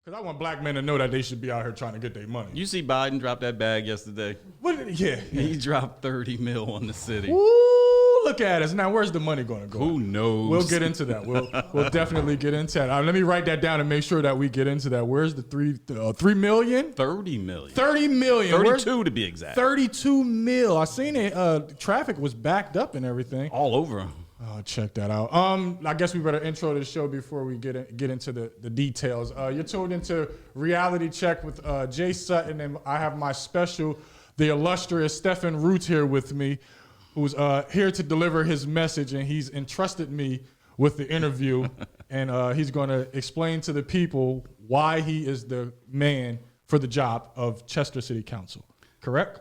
Because I want black men to know that they should be out here trying to get their money. You see Biden drop that bag yesterday? Yeah. He dropped 30 mil on the city. Ooh, look at us. Now, where's the money going to go? Who knows? We'll get into that. We'll definitely get into that. Let me write that down and make sure that we get into that. Where's the 3 million? 30 million. 30 million. 32 to be exact. 32 mil. I seen it. Traffic was backed up and everything. All over. Oh, check that out. I guess we better intro the show before we get into the details. You're tuned into Reality Check with Jay Sutton, and I have my special, the illustrious Stefan Roots here with me, who's here to deliver his message, and he's entrusted me with the interview, and he's going to explain to the people why he is the man for the job of Chester City Council. Correct?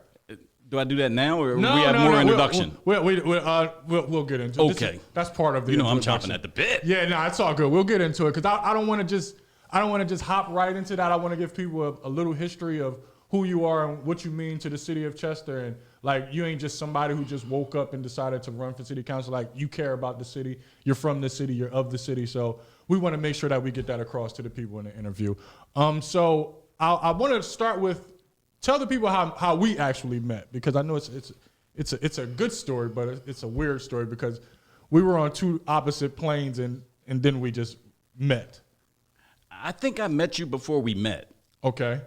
Do I do that now, or we have more introduction? We'll get into it. Okay, that's part of the. I'm chomping at the bit. Yeah, no, it's all good. We'll get into it because I don't want to just hop right into that. I want to give people a little history of who you are and what you mean to the city of Chester, and like you ain't just somebody who just woke up and decided to run for city council. Like you care about the city, you're from the city, you're of the city. So we want to make sure that we get that across to the people in the interview. So I want to start with. Tell the people how we actually met, because I know it's a good story, but it's a weird story because we were on two opposite planes and then we just met. I think I met you before we met. Okay,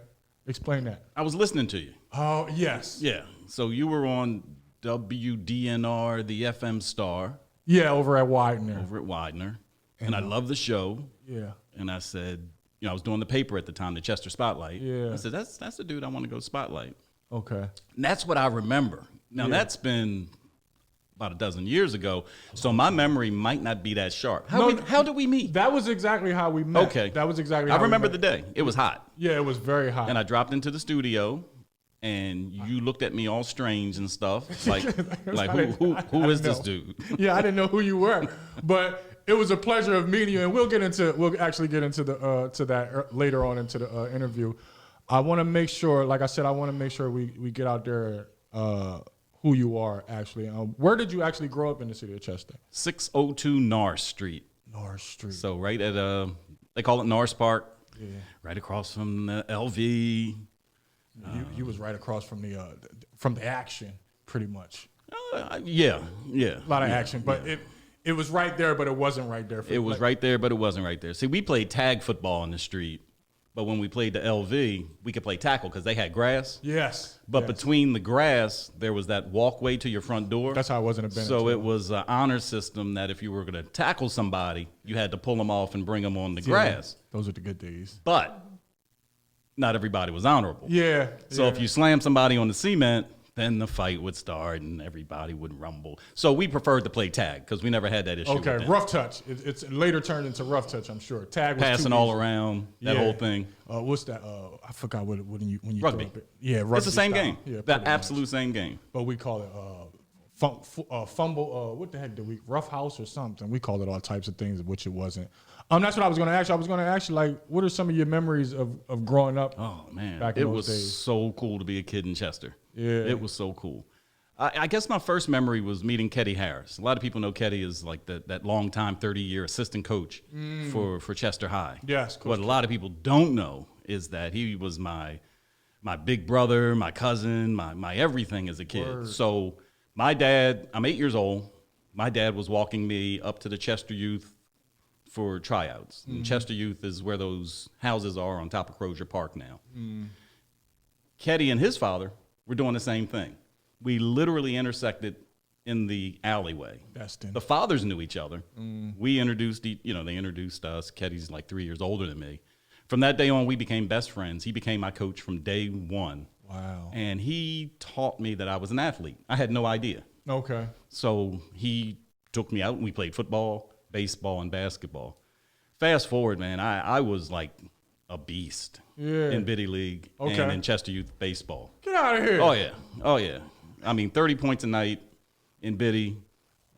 explain that. I was listening to you. Oh yes. Yeah. So you were on WDNR, the FM star. Yeah, over at Widener. And I love the show. Yeah. And I said, I was doing the paper at the time, the Chester Spotlight. Yeah. I said, that's the dude I want to go spotlight. Okay. And that's what I remember. Now, that's been about a dozen years ago, so my memory might not be that sharp. How did we meet? That was exactly how we met. Okay. That was exactly how I remember we met. the day. It was hot. Yeah, it was very hot. And I dropped into the studio, and you looked at me all strange and stuff. Like who is this dude? Yeah, I didn't know who you were. But it was a pleasure of meeting you, and we'll actually get into to that later on into the interview. I want to make sure, like I said, we get out there who you are actually. Where did you actually grow up in the city of Chester? 602 Norris Street. Norris Street. So right at they call it Norris Park. Yeah. Right across from the LV. You was right across from the action, pretty much. Yeah. A lot of action, but it was right there, but it wasn't right there. It was right there, but it wasn't right there. See, we played tag football in the street, but when we played the LV, we could play tackle because they had grass. Yes. But between the grass, there was that walkway to your front door. That's how I wasn't a Bennett. So it was an honor system that if you were going to tackle somebody, you had to pull them off and bring them on the grass. Those are the good days. But not everybody was honorable. Yeah. So if you slam somebody on the cement, then the fight would start and everybody would rumble. So we preferred to play tag because we never had that issue. Okay, rough touch. It's later turned into rough touch, I'm sure. Tag was passing all around, that whole thing. What's that? I forgot when you rugby. Throw it. Yeah, rugby. It's the same style. game. Yeah, the absolute same game. But we call it fumble. What the heck did we? Rough house or something. We called it all types of things, which it wasn't. That's what I was going to ask you. I was going to ask you, like, what are some of your memories of growing up? Oh man, back in it those was days? so cool to be a kid in Chester. Yeah, it was so cool. I guess my first memory was meeting Ketty Harris. A lot of people know Ketty as like that long-time 30-year assistant coach for Chester High. Yes. What a lot of people don't know is that he was my big brother, my cousin, my everything as a kid. Word. So my dad, I'm 8 years old. My dad was walking me up to the Chester Youth for tryouts. And Chester Youth is where those houses are on top of Crozier Park now. Ketty and his father were doing the same thing. We literally intersected in the alleyway. Destin. The fathers knew each other. We introduced, they introduced us. Ketty's like 3 years older than me. From that day on, we became best friends. He became my coach from day one. Wow. And he taught me that I was an athlete. I had no idea. Okay. So he took me out and we played football, baseball, and basketball. Fast forward, man, I was like a beast in Biddy League and in Chester Youth baseball. Get out of here. Oh, yeah. I mean, 30 points a night in Biddy.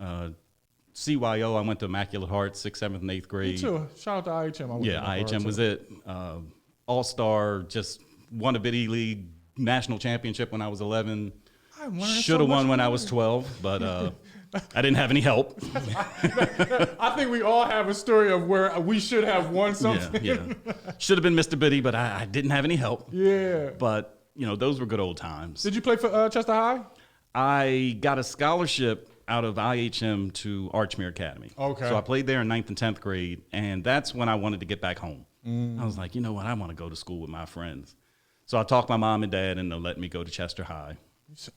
CYO, I went to Immaculate Heart, 6th, 7th, and 8th grade. Me too. Shout out to IHM. IHM was it. All-Star, just won a Biddy League national championship when I was 11. Should have won when I was 12, but I didn't have any help. I think we all have a story of where we should have won something. Yeah. Should have been Mr. Biddy, but I didn't have any help. Yeah. But, those were good old times. Did you play for Chester High? I got a scholarship out of IHM to Archmere Academy. Okay. So I played there in 9th and 10th grade, and that's when I wanted to get back home. I was like, you know what? I want to go to school with my friends. So I talked my mom and dad, and they'll let me go to Chester High.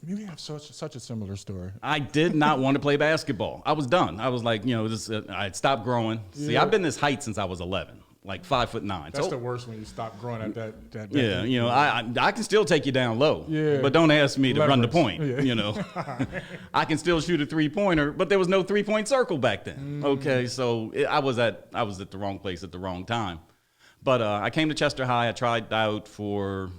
You have such a similar story. I did not want to play basketball. I was done. I was like, I had stopped growing. See, I've been this height since I was 11, like 5'9". That's the worst when you stop growing at that yeah, I can still take you down low. Yeah. But don't ask me to run the point. Yeah. I can still shoot a 3-pointer, but there was no 3-point circle back then. Okay, so I was at the wrong place at the wrong time. But I came to Chester High. I tried out for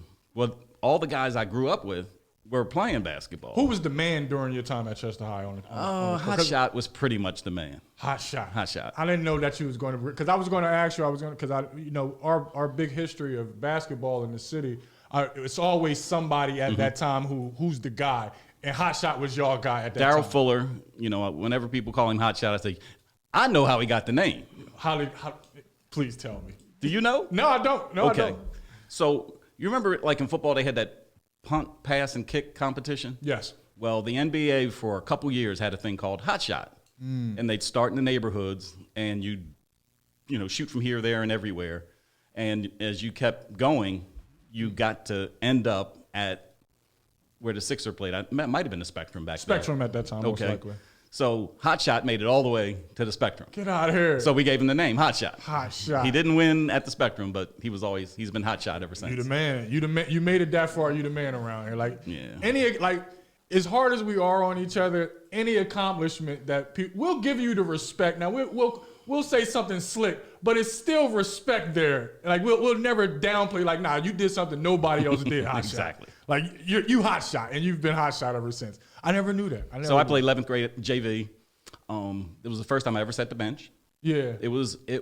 all the guys I grew up with were playing basketball. Who was the man during your time at Chester High? Hot Shot was pretty much the man. Hot Shot. I didn't know that you was going to, because I was going to ask you. Because our big history of basketball in the city, it's always somebody at that time who's the guy, and Hot Shot was your guy at that time. Darryl Fuller. Whenever people call him Hot Shot, I say, I know how he got the name. How please tell me. Do you know? No, I don't. No, okay. I don't. So you remember, like in football, they had that punt, pass, and kick competition? Yes. Well, the NBA for a couple years had a thing called Hot Shot. And they'd start in the neighborhoods, and you'd shoot from here, there, and everywhere. And as you kept going, you got to end up at where the Sixer played. It might have been the Spectrum back then. Spectrum at that time, most likely. So Hot Shot made it all the way to the Spectrum. Get out of here. So we gave him the name Hot Shot. Hot Shot. He didn't win at the Spectrum, but he's been Hot Shot ever since. You the man. You made it that far. You the man around here. As hard as we are on each other, any accomplishment that we'll give you the respect. Now we'll say something slick, but it's still respect there. Like we'll never downplay. Like, nah, you did something nobody else did. Hot Exactly. Shot. Like you Hot Shot, and you've been Hot Shot ever since. I never knew that. I played 11th grade at JV. It was the first time I ever sat the bench. Yeah. It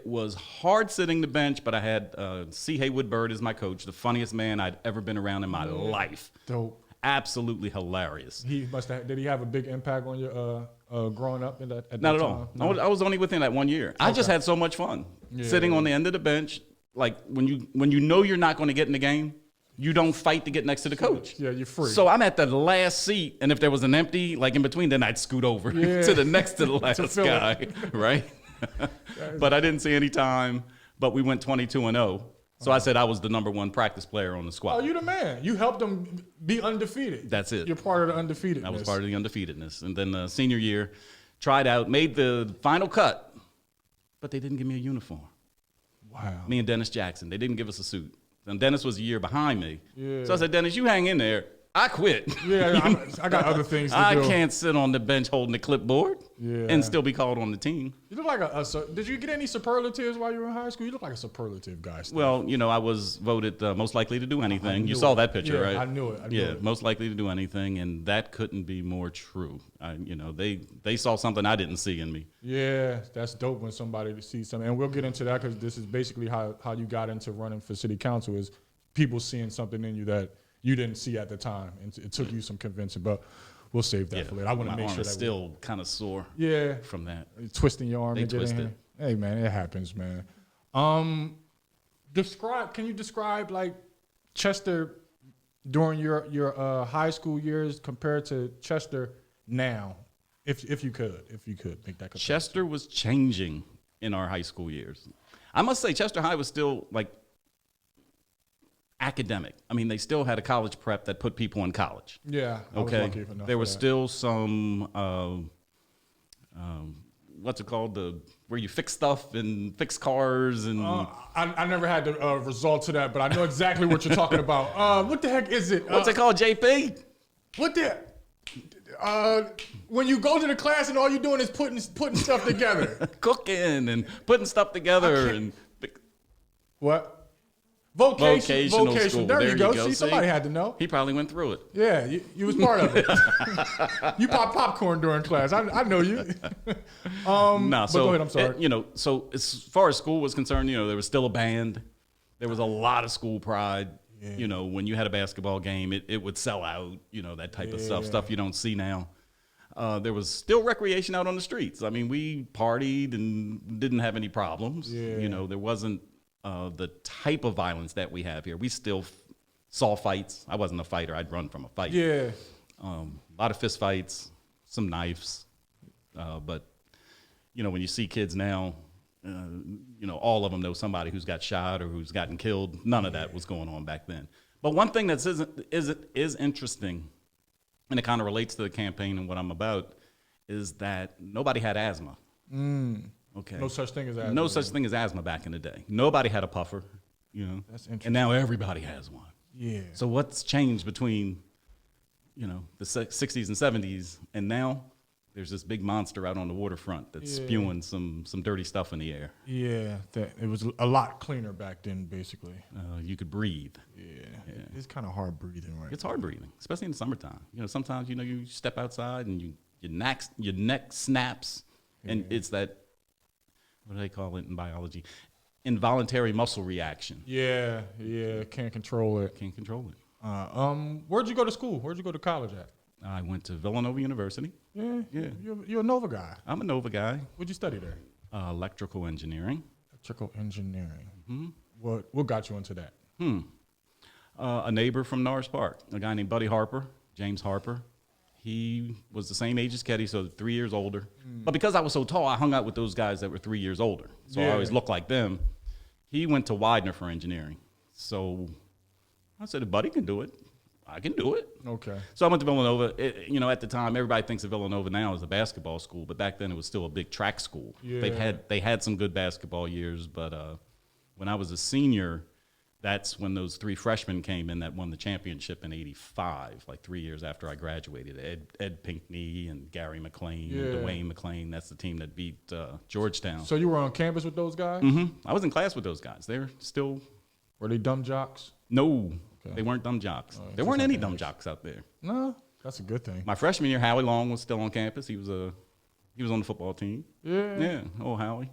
was hard sitting the bench, but I had C. Haywood Bird as my coach, the funniest man I'd ever been around in my life. Dope. Absolutely hilarious. Did he have a big impact on your growing up at Not that at time? all. No? I was only within that 1 year. I just had so much fun sitting on the end of the bench. Like when you know you're not going to get in the game, you don't fight to get next to the coach. Yeah, you're free. So I'm at the last seat, and if there was an empty, like in between, then I'd scoot over to the next to the last guy, right? But I didn't see any time. But we went 22-0. So I said I was the #1 practice player on the squad. Oh, you the man. You helped them be undefeated. That's it. You're part of the undefeatedness. I was part of the undefeatedness. And then senior year, tried out, made the final cut, but they didn't give me a uniform. Wow. Me and Dennis Jackson, they didn't give us a suit. And Dennis was a year behind me. Yeah. So I said, Dennis, you hang in there. I quit. Yeah, I got other things to do. I can't sit on the bench holding the clipboard and still be called on the team. You look like did you get any superlatives while you were in high school? You look like a superlative guy. Steve. Well, I was voted most likely to do anything. You saw that picture, right? I knew it. Most likely to do anything, and that couldn't be more true. They saw something I didn't see in me. Yeah, that's dope when somebody sees something. And we'll get into that because this is basically how you got into running for city council is people seeing something in you that you didn't see at the time, and it took you some convincing. But we'll save that for later. I want to make sure that still kind of sore. From that, twisting your arm. They twisted. Hey man, it happens, man. Can you describe like Chester during your high school years compared to Chester now, if you could make that comparison? Chester was changing in our high school years. I must say, Chester High was still like academic. I mean, they still had a college prep that put people in college. Yeah. Okay. I was lucky enough there was still some what's it called? Where you fix stuff and fix cars and. I never had the result to that, but I know exactly what you're talking about. What the heck is it? What's it called, JP? What the? When you go to the class and all you're doing is putting stuff together, cooking and putting stuff together and. What? Vocational school. There you go. See, somebody had to know. He probably went through it. Yeah, you was part of it. You pop popcorn during class. I know you. So go ahead. I'm sorry. So as far as school was concerned, there was still a band. There was a lot of school pride. Yeah. When you had a basketball game, it would sell out. That type of stuff you don't see now. there was still recreation out on the streets. I mean, we partied and didn't have any problems. Yeah. You know, there wasn't the type of violence that we have here. We still saw fights. I wasn't a fighter. I'd run from a fight. Yeah. A lot of fist fights, some knives. But, you know, when you see kids now, you know, all of them know somebody who's got shot or who's gotten killed. None of that was going on back then. But one thing that is interesting, and it kind of relates to the campaign and what I'm about, is that nobody had asthma. Okay. No such thing as asthma. No such thing as asthma back in the day. Nobody had a puffer, you know. That's interesting. And now everybody has one. Yeah. So what's changed between, you know, the 60s and 70s and now? There's this big monster out on the waterfront that's spewing some dirty stuff in the air. Yeah, it was a lot cleaner back then, basically. You could breathe. Yeah. It's kind of hard breathing, right? It's hard breathing, especially in the summertime. You know, sometimes, you know, you step outside and your neck snaps, and it's that, what do they call it in biology? Involuntary muscle reaction. Yeah, can't control it. Can't control it. Where'd you go to school? Where'd you go to college at? I went to Villanova University. Yeah. You're a Nova guy. I'm a Nova guy. What'd you study there? Electrical engineering. Electrical engineering. Mm-hmm. What got you into that? A neighbor from Norris Park, a guy named Buddy Harper, James Harper. He was the same age as Ketty, so 3 years older. But because I was so tall, I hung out with those guys that were 3 years older. So I always looked like them. He went to Widener for engineering. So I said, if Buddy can do it, I can do it. Okay. So I went to Villanova. You know, at the time, everybody thinks of Villanova now as a basketball school, but back then it was still a big track school. Yeah. They had some good basketball years, but when I was a senior, that's when those three freshmen came in that won the championship in '85, like 3 years after I graduated. Ed Pinkney and Gary McLean and Dwayne McLean. That's the team that beat Georgetown. So you were on campus with those guys? I was in class with those guys. They're still... Were they dumb jocks? No. They weren't dumb jocks. There weren't any dumb jocks out there. No, that's a good thing. My freshman year, Howie Long was still on campus. He was on the football team. Yeah. Oh, Howie.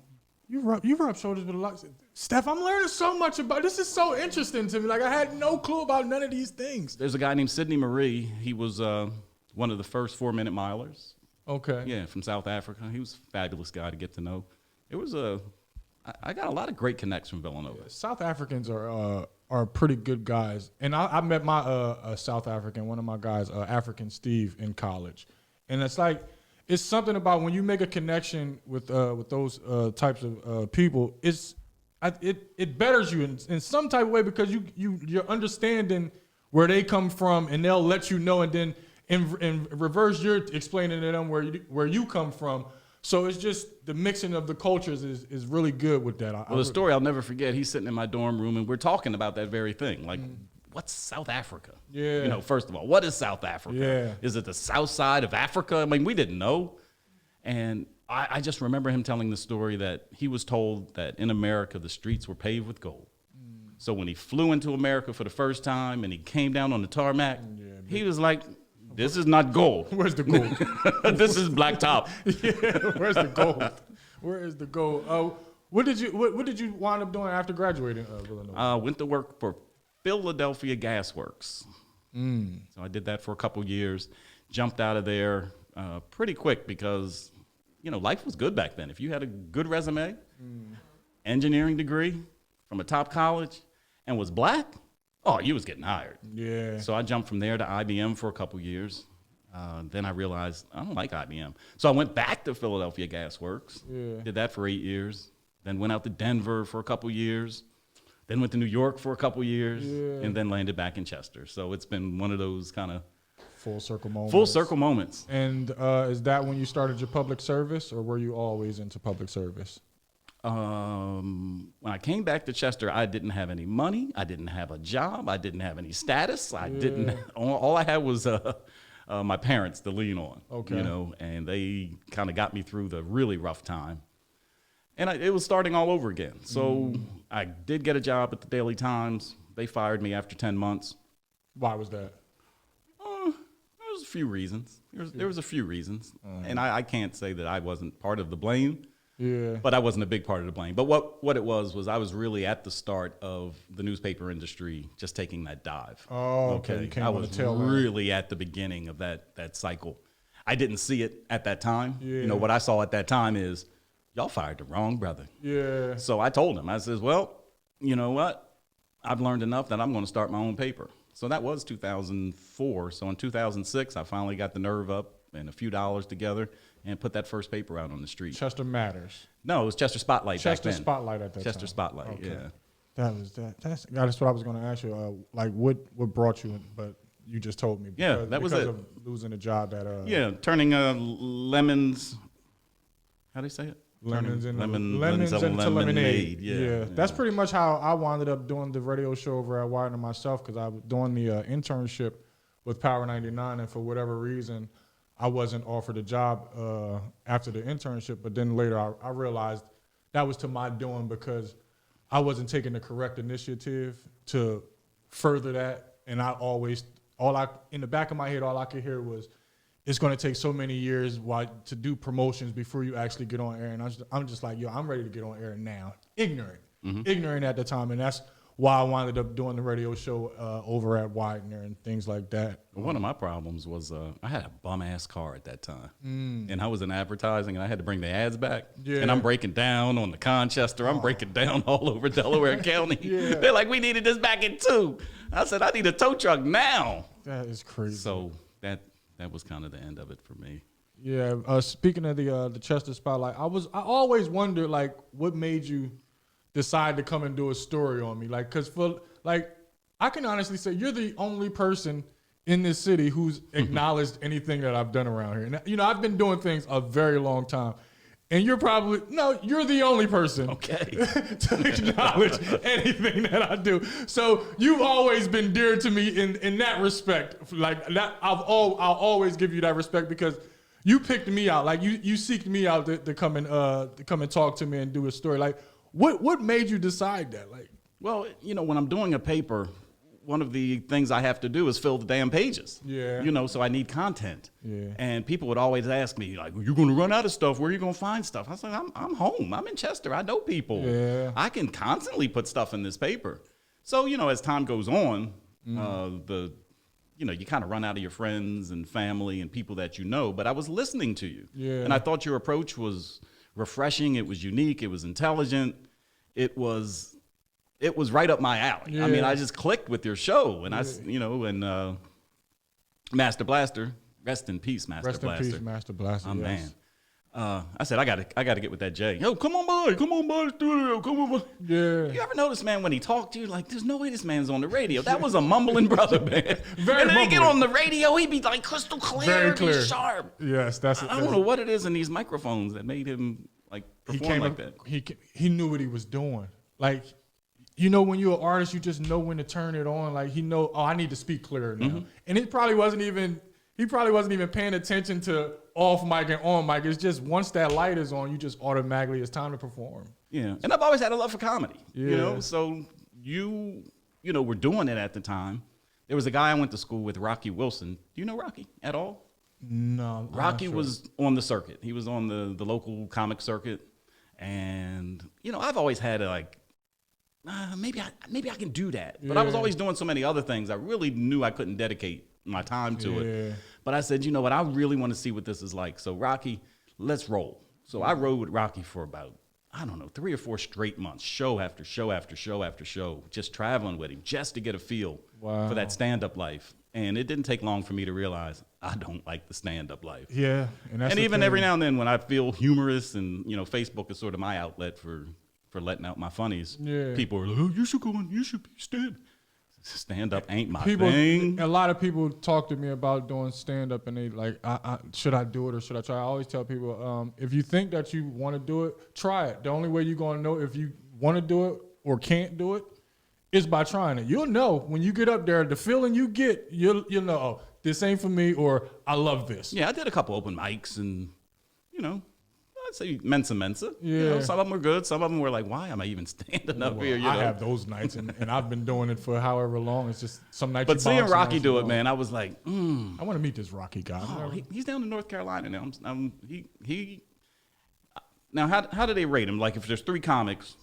You rub shoulders with a lot. Steph, I'm learning so much about this. Is so interesting to me. Like I had no clue about none of these things. There's a guy named Sidney Marie. He was one of the first 4-minute milers. Okay. Yeah, from South Africa. He was a fabulous guy to get to know. I got a lot of great connects from Villanova. Yeah, South Africans are pretty good guys, and I met my South African, one of my guys, African Steve, in college, and it's something about when you make a connection with those types of people. It betters you in some type of way because you're understanding where they come from, and they'll let you know, and then in reverse, you're explaining to them where you come from. So it's just the mixing of the cultures is really good with that. Well, the story I'll never forget, he's sitting in my dorm room and we're talking about that very thing. Like, what's South Africa? Yeah. You know, first of all, what is South Africa? Yeah. Is it the south side of Africa? I mean, we didn't know. And I just remember him telling the story that he was told that in America, the streets were paved with gold. So when he flew into America for the first time and he came down on the tarmac, he was like, this is not gold. Where's the gold? This is blacktop. Yeah, where's the gold? Where is the gold? What did you wind up doing after graduating Villanova? Went to work for Philadelphia Gas Works. So I did that for a couple years. Jumped out of there pretty quick because, you know, life was good back then. If you had a good resume, engineering degree from a top college, and was black, oh, you was getting hired. Yeah. So I jumped from there to IBM for a couple years. Then I realized I don't like IBM. So I went back to Philadelphia Gas Works. Yeah. Did that for 8 years. Then went out to Denver for a couple years. Then went to New York for a couple years. Yeah. And then landed back in Chester. So it's been one of those kind of full circle moments. Full circle moments. And is that when you started your public service, or were you always into public service? When I came back to Chester, I didn't have any money. I didn't have a job. I didn't have any status. I didn't. All I had was my parents to lean on. Okay. You know, and they kind of got me through the really rough time. And it was starting all over again. So I did get a job at the Daily Times. They fired me after 10 months. Why was that? There was a few reasons. There was a few reasons. And I can't say that I wasn't part of the blame. Yeah. But I wasn't a big part of the blame. But what it was I was really at the start of the newspaper industry just taking that dive. Oh, okay. I was really at the beginning of that cycle. I didn't see it at that time. Yeah. You know, what I saw at that time is, y'all fired the wrong brother. Yeah. So I told him, I says, well, you know what? I've learned enough that I'm going to start my own paper. So that was 2004. So in 2006, I finally got the nerve up and a few dollars together and put that first paper out on the street. Chester Matters. No, it was Chester Spotlight Chester back then. Spotlight at that Chester time. Spotlight, Okay. yeah. That's what I was going to ask you. Like, what brought you in? But you just told me. Yeah, because, that was because it. of losing a job at Yeah, turning lemons. How do you say it? Lemons Turning into lemonade. Yeah. That's pretty much how I wound up doing the radio show over at Widener myself, because I was doing the internship with Power 99, and for whatever reason, I wasn't offered a job after the internship. But then later, I realized that was to my doing, because I wasn't taking the correct initiative to further that. And I always, in the back of my head, all I could hear was, it's going to take so many years to do promotions before you actually get on air. And I'm just like, yo, I'm ready to get on air now. Ignorant at the time. And that's why I wound up doing the radio show over at Widener and things like that. One of my problems was I had a bum-ass car at that time. And I was in advertising, and I had to bring the ads back. Yeah. And I'm breaking down on the Conchester. I'm breaking down all over Delaware County. Yeah. They're like, we needed this back in 2. I said, I need a tow truck now. That is crazy. So that was kind of the end of it for me. Yeah. Speaking of the Chester Spotlight, I always wondered, like, what made you decide to come and do a story on me? Like, because I can honestly say you're the only person in this city who's acknowledged anything that I've done around here. And, you know, I've been doing things a very long time. And you're the only person to acknowledge anything that I do. So you've always been dear to me in that respect. Like that, I'll always give you that respect, because you picked me out. Like you seeked me out to come and talk to me and do a story. Like what made you decide that? Like, well, you know, when I'm doing a paper, one of the things I have to do is fill the damn pages. Yeah. You know, so I need content. Yeah. And people would always ask me, like, you're going to run out of stuff. Where are you going to find stuff? I was like, I'm home. I'm in Chester. I know people. Yeah. I can constantly put stuff in this paper. So, you know, as time goes on, you kind of run out of your friends and family and people that you know. But I was listening to you. Yeah. And I thought your approach was refreshing. It was unique. It was intelligent. It was right up my alley. Yeah. I mean, I just clicked with your show, and Master Blaster, rest in peace, Master Blaster. rest in peace, Master Blaster. Oh, yes. man. I said, I gotta get with that Jay. Yo, come on by the studio, come on by. Yeah. You ever notice, man, when he talked to you, like, there's no way this man's on the radio. That was a mumbling brother, man. Very and then he get mumbling. on the radio, he'd be like crystal clear, Very clear. Be sharp. Yes, I don't know what it is in these microphones that made him like perform like that. He knew what he was doing. Like, you know, when you're an artist, you just know when to turn it on. Like, I need to speak clearer now. And he probably wasn't even paying attention to off mic and on mic. It's just once that light is on, you just automatically, it's time to perform. Yeah. And I've always had a love for comedy. Yeah. You know, so you were doing it at the time. There was a guy I went to school with, Rocky Wilson. Do you know Rocky at all? No. Rocky was on the circuit. He was on the local comic circuit. And, you know, I've always had maybe I can do that. But I was always doing so many other things. I really knew I couldn't dedicate my time to it. But I said, you know what? I really want to see what this is like. So Rocky, let's roll. So I rode with Rocky for about, 3 or 4 straight months, show after show after show after show, just traveling with him just to get a feel for that stand-up life. And it didn't take long for me to realize I don't like the stand-up life. Yeah. And even every now and then when I feel humorous and, you know, Facebook is sort of my outlet for letting out my funnies. Yeah. People are like, oh, you should go on, you should be stand-up ain't my thing. A lot of people talk to me about doing stand-up, and they like, should I do it or should I try? I always tell people, if you think that you want to do it, try it. The only way you're going to know if you want to do it or can't do it is by trying it. You'll know when you get up there, the feeling you get, you'll know, oh, this ain't for me, or I love this. Yeah, I did a couple open mics, and, you know, I'd say Mensa. Yeah. You know, some of them were good. Some of them were like, why am I even standing up here? You know? I have those nights, and I've been doing it for however long. It's just some nights. But seeing Rocky do it, man, I was like, I want to meet this Rocky guy. Oh, he's down in North Carolina now. Now, how do they rate him? Like, if there's 3 comics,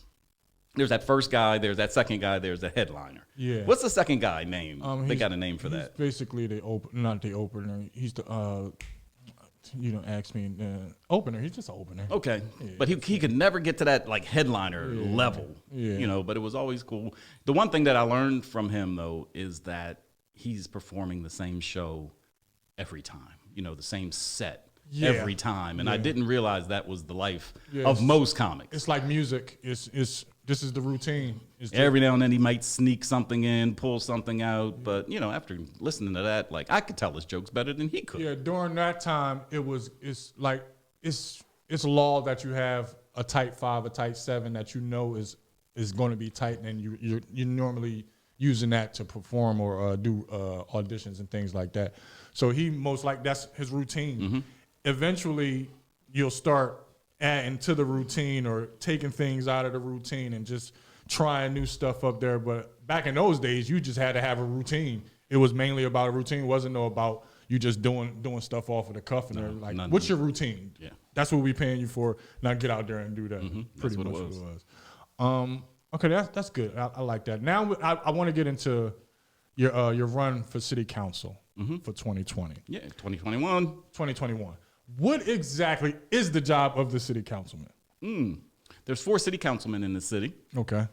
there's that first guy, there's that second guy, there's the headliner. Yeah. What's the second guy name? They got a name for that. Basically, not the opener. He's the You don't ask me. Opener. He's just an opener. Okay, Yeah, but he could never get to that like headliner level. Yeah. You know, but it was always cool. The one thing that I learned from him though is that he's performing the same show every time. You know, the same set every time, and I didn't realize that was the life of most comics. It's like music. It's this is the routine. Every now and then he might sneak something in, pull something out, but you know, after listening to that, like I could tell his jokes better than he could. Yeah, during that time, it's law that you have a tight 5, a tight 7 that you know is going to be tight, and you're normally using that to perform or do auditions and things like that. So that's his routine. Mm-hmm. Eventually, you'll start adding to the routine or taking things out of the routine and just trying new stuff up there. But back in those days, you just had to have a routine. It was mainly about a routine. It wasn't about you just doing stuff off of the cuff. And like, what's your routine? Yeah. That's what we paying you for. Now get out there and do that. Mm-hmm. Pretty That's much what it was. Okay, that's good. I like that. Now I want to get into your run for city council for 2020. Yeah, 2021. 2021. What exactly is the job of the city councilman? There's 4 city councilmen in the city. Okay.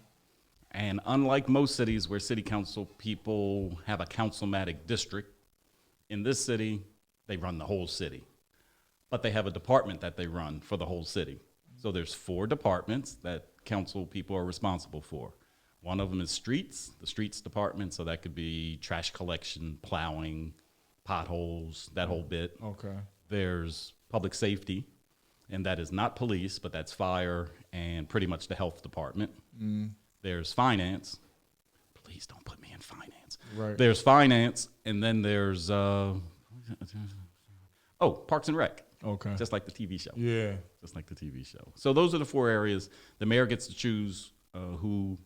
And unlike most cities where city council people have a councilmatic district, in this city, they run the whole city. But they have a department that they run for the whole city. So there's 4 departments that council people are responsible for. One of them is streets, the streets department. So that could be trash collection, plowing, potholes, that whole bit. Okay. There's public safety, and that is not police, but that's fire and pretty much the health department. There's finance. Please don't put me in finance. Right. There's finance, and then there's Parks and Rec. Okay. Just like the TV show. Yeah. Just like the TV show. So those are the 4 areas. The mayor gets to choose who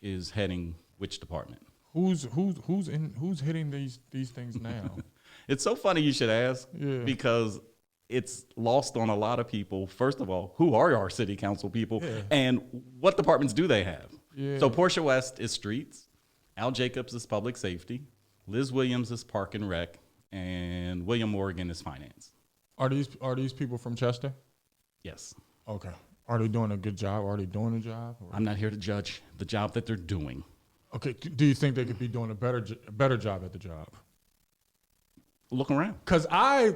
is heading which department. Who's hitting these things now? It's so funny you should ask because it's lost on a lot of people. First of all, who are our city council people and what departments do they have? Yeah. So Portia West is streets, Al Jacobs is public safety, Liz Williams is park and rec, and William Morgan is finance. Are these people from Chester? Yes. Okay. Are they doing a good job? Are they doing a job? Or? I'm not here to judge the job that they're doing. Okay. Do you think they could be doing a better job at the job? Look around. Cause I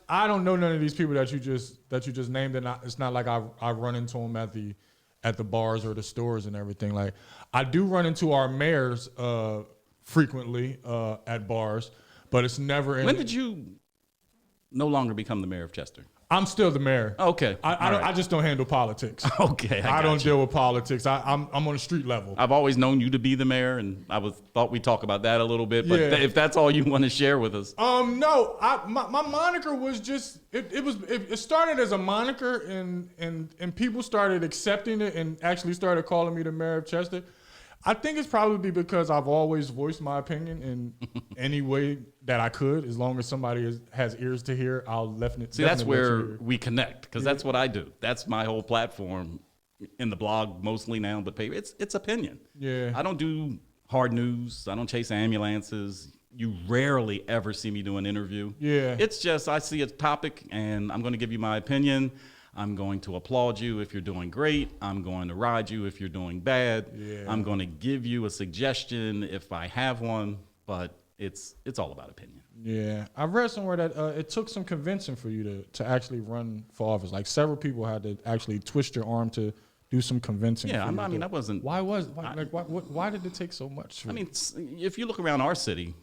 don't know none of these people that you just named, and it's not like I run into them at the bars or the stores and everything. Like I do run into our mayors frequently at bars, but it's never. When did you no longer become the mayor of Chester? I'm still the mayor. Okay. I just don't handle politics. Okay. I don't deal with politics. I'm on the street level. I've always known you to be the mayor, and thought we'd talk about that a little bit. But Yeah. if that's all you want to share with us. No. My moniker was just it started as a moniker, and people started accepting it and actually started calling me the mayor of Chester. I think it's probably because I've always voiced my opinion in any way that I could. As long as somebody has ears to hear, I'll definitely. See, that's where we connect, because that's what I do. That's my whole platform in the blog mostly now, but paper. It's opinion. Yeah. I don't do hard news. I don't chase ambulances. You rarely ever see me do an interview. Yeah. It's just I see a topic and I'm going to give you my opinion. I'm going to applaud you if you're doing great. I'm going to ride you if you're doing bad. Yeah. I'm going to give you a suggestion if I have one, but it's all about opinion. Yeah. I read somewhere that it took some convincing for you to actually run for office. Like several people had to actually twist your arm to do some convincing. Yeah, I wasn't. Why did it take so much? If you look around our city,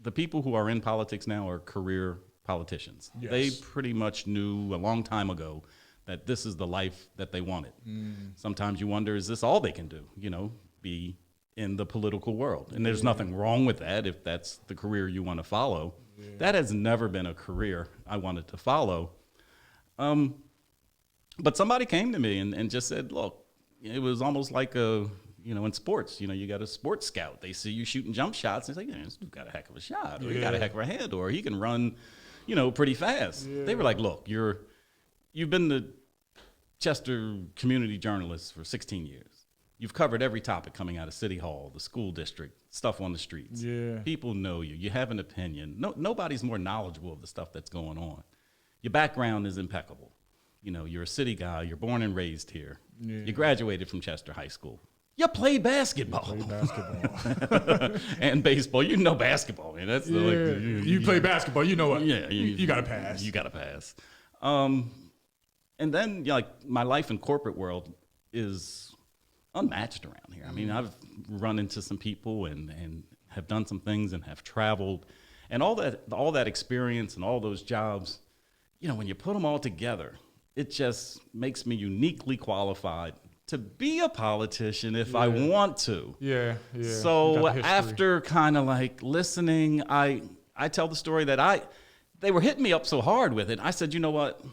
the people who are in politics now are career politicians. Yes. They pretty much knew a long time ago that this is the life that they wanted. Sometimes you wonder, is this all they can do? Be in the political world. And there's nothing wrong with that if that's the career you want to follow. Yeah. That has never been a career I wanted to follow. But somebody came to me and just said, look, it was almost like in sports, you got a sports scout. They see you shooting jump shots and say, this dude got a heck of a shot, or he got a heck of a head, or he can run, pretty fast. Yeah. They were like, look, you've been the Chester community journalist for 16 years. You've covered every topic coming out of City Hall, the school district, stuff on the streets. Yeah. People know you. You have an opinion. Nobody's more knowledgeable of the stuff that's going on. your background is impeccable. You know, you're a city guy. You're born and raised here. Yeah. You graduated from Chester High School. You played basketball. And baseball. You know basketball, man. That's you play basketball. You know what? Yeah, you got to pass. You got to pass. And then, like, my life in corporate world is unmatched around here. I mean, I've run into some people and have done some things and have traveled, and all that experience and all those jobs. You know, when you put them all together, it just makes me uniquely qualified to be a politician if I want to. Yeah. So after kind of like listening, I tell the story that they were hitting me up so hard with it. I said, you know what?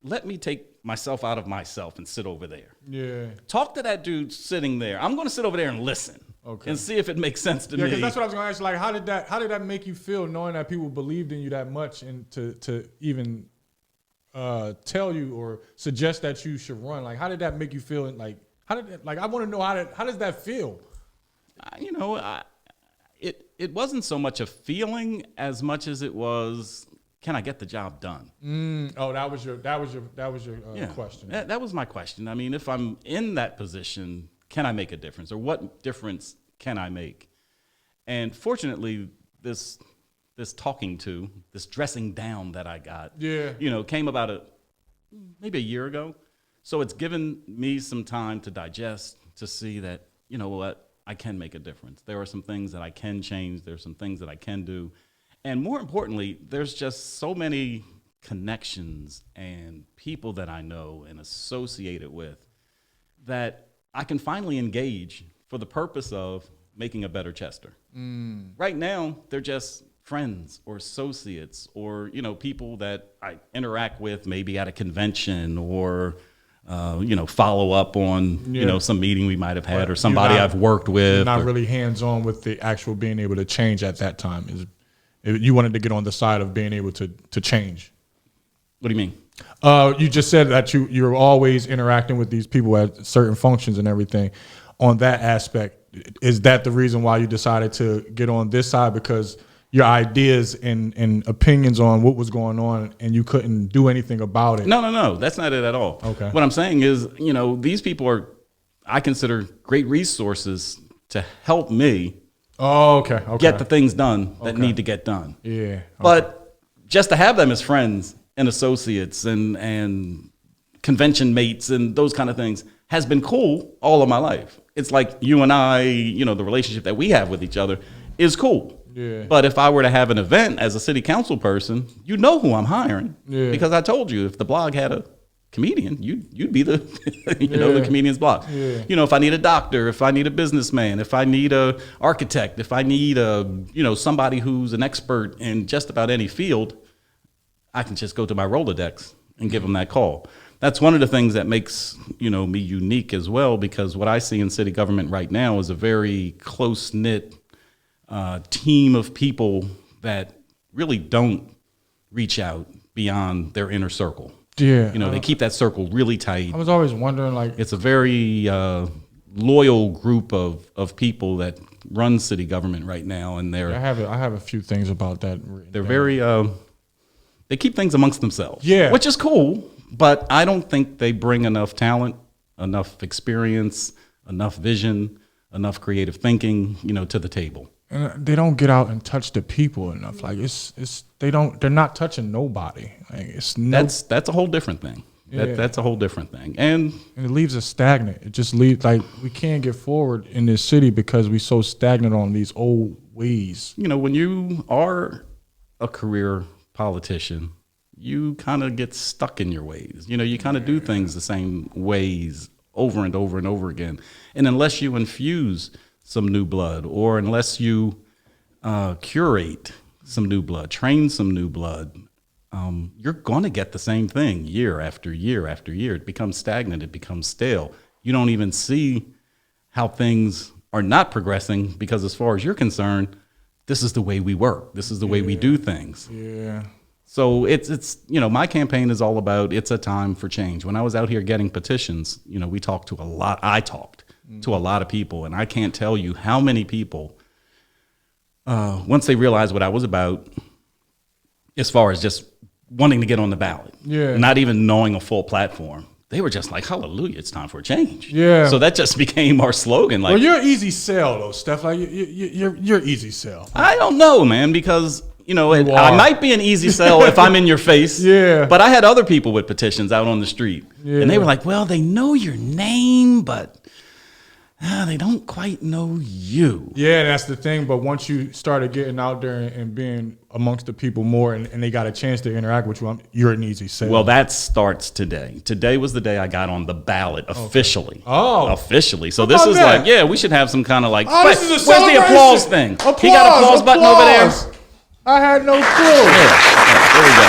Let me take myself out of myself and sit over there. Yeah. Talk to that dude sitting there. I'm going to sit over there and listen. Okay. And see if it makes sense to me. Yeah, because that's what I was going to ask. Like, how did that make you feel, knowing that people believed in you that much, and to even tell you or suggest that you should run? Like, how did that make you feel? And like, I want to know how does that feel? It wasn't so much a feeling as much as it was, can I get the job done? Oh, that was your question. That was my question. I mean, if I'm in that position, can I make a difference, or what difference can I make? And fortunately, this dressing down that I got, came about maybe a year ago. So it's given me some time to digest, to see that, you know what, I can make a difference. There are some things that I can change. There's some things that I can do. And more importantly, there's just so many connections and people that I know and associated with that I can finally engage for the purpose of making a better Chester. Right now, they're just friends or associates or, people that I interact with maybe at a convention or, follow up on, some meeting we might have had or somebody I've worked with. You're not really hands-on with the actual being able to change at that time. You wanted to get on the side of being able to change. What do you mean? You just said that you're always interacting with these people at certain functions and everything. On that aspect, is that the reason why you decided to get on this side? Because your ideas and opinions on what was going on and you couldn't do anything about it? No. That's not it at all. Okay. What I'm saying is, these people I consider great resources to help me get the things done that need to get done. Yeah. Okay. But just to have them as friends and associates and convention mates and those kind of things has been cool all of my life. It's like you and I, the relationship that we have with each other is cool. Yeah. But if I were to have an event as a city council person, you know who I'm hiring. Yeah. Because I told you, if the blog had a comedian, you'd be the the comedian's blog. Yeah. If I need a doctor, if I need a businessman, if I need a architect, if I need somebody who's an expert in just about any field, I can just go to my Rolodex and give them that call. That's one of the things that makes me unique as well, because what I see in city government right now is a very close-knit team of people that really don't reach out beyond their inner circle. Yeah. They keep that circle really tight. I was always wondering, like, it's a very loyal group of people that run city government right now, and I have a few things about that. They're very they keep things amongst themselves. Yeah. Which is cool, but I don't think they bring enough talent, enough experience, enough vision, enough creative thinking, to the table. And they don't get out and touch the people enough. Like they're not touching nobody. Like that's a whole different thing. Yeah. That's a whole different thing. And it leaves us stagnant. It just leaves, like, we can't get forward in this city because we're so stagnant on these old ways. When you are a career politician, you kind of get stuck in your ways. You kind of do things the same ways over and over and over again. And unless you infuse some new blood, or unless you curate some new blood, train some new blood, you're going to get the same thing year after year after year. It becomes stagnant. It becomes stale. You don't even see how things are not progressing, because as far as you're concerned, this is the way we work. This is the way we do things. Yeah. So it's my campaign is all about, it's a time for change. When I was out here getting petitions, we talked to a lot. I talked to a lot of people, and I can't tell you how many people, once they realized what I was about, as far as just wanting to get on the ballot. Yeah. Not even knowing a full platform. They were just like, hallelujah, it's time for a change. Yeah. So that just became our slogan. Like, well, you're easy sell though, Steph. Like you're easy sell. I don't know, man, because I are. might be an easy sell if I'm in your face. Yeah. But I had other people with petitions out on the street. Yeah. And they were like, well, they know your name, but they don't quite know you. Yeah, that's the thing. But once you started getting out there and being amongst the people more and they got a chance to interact with you, you're an easy sell. Well, that starts today. Today was the day I got on the ballot officially. Okay. Oh. Officially. So How this about is that? like, yeah, we should have some kind of like, this is a where's the celebration. applause thing? Applause, He got applause button over there. I had no clue. Yeah, there we go.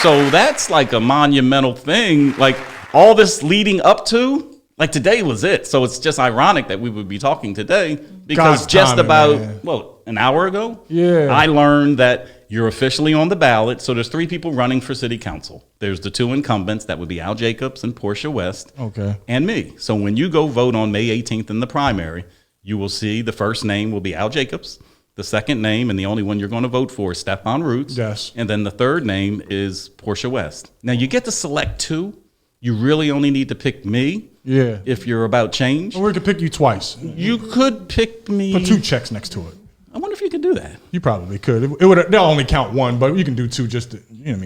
So that's like a monumental thing. Like all this leading up to, like today was it. So it's just ironic that we would be talking today because God's just timing, about, man. an hour ago, Yeah. I learned that you're officially on the ballot. So there's 3 people running for city council. There's the 2 incumbents. That would be Al Jacobs and Portia West. Okay. And me. So when you go vote on May 18th in the primary, you will see the first name will be Al Jacobs. The second name, and the only one you're going to vote for, is Stefan Roots. Yes. And then the third name is Portia West. Now, you get to select 2. You really only need to pick me Yeah. if you're about change. Or we could pick you twice. You could pick me. Put 2 checks next to it. I wonder if you could do that. You probably could. It would. They'll only count 1, but you can do 2 just to,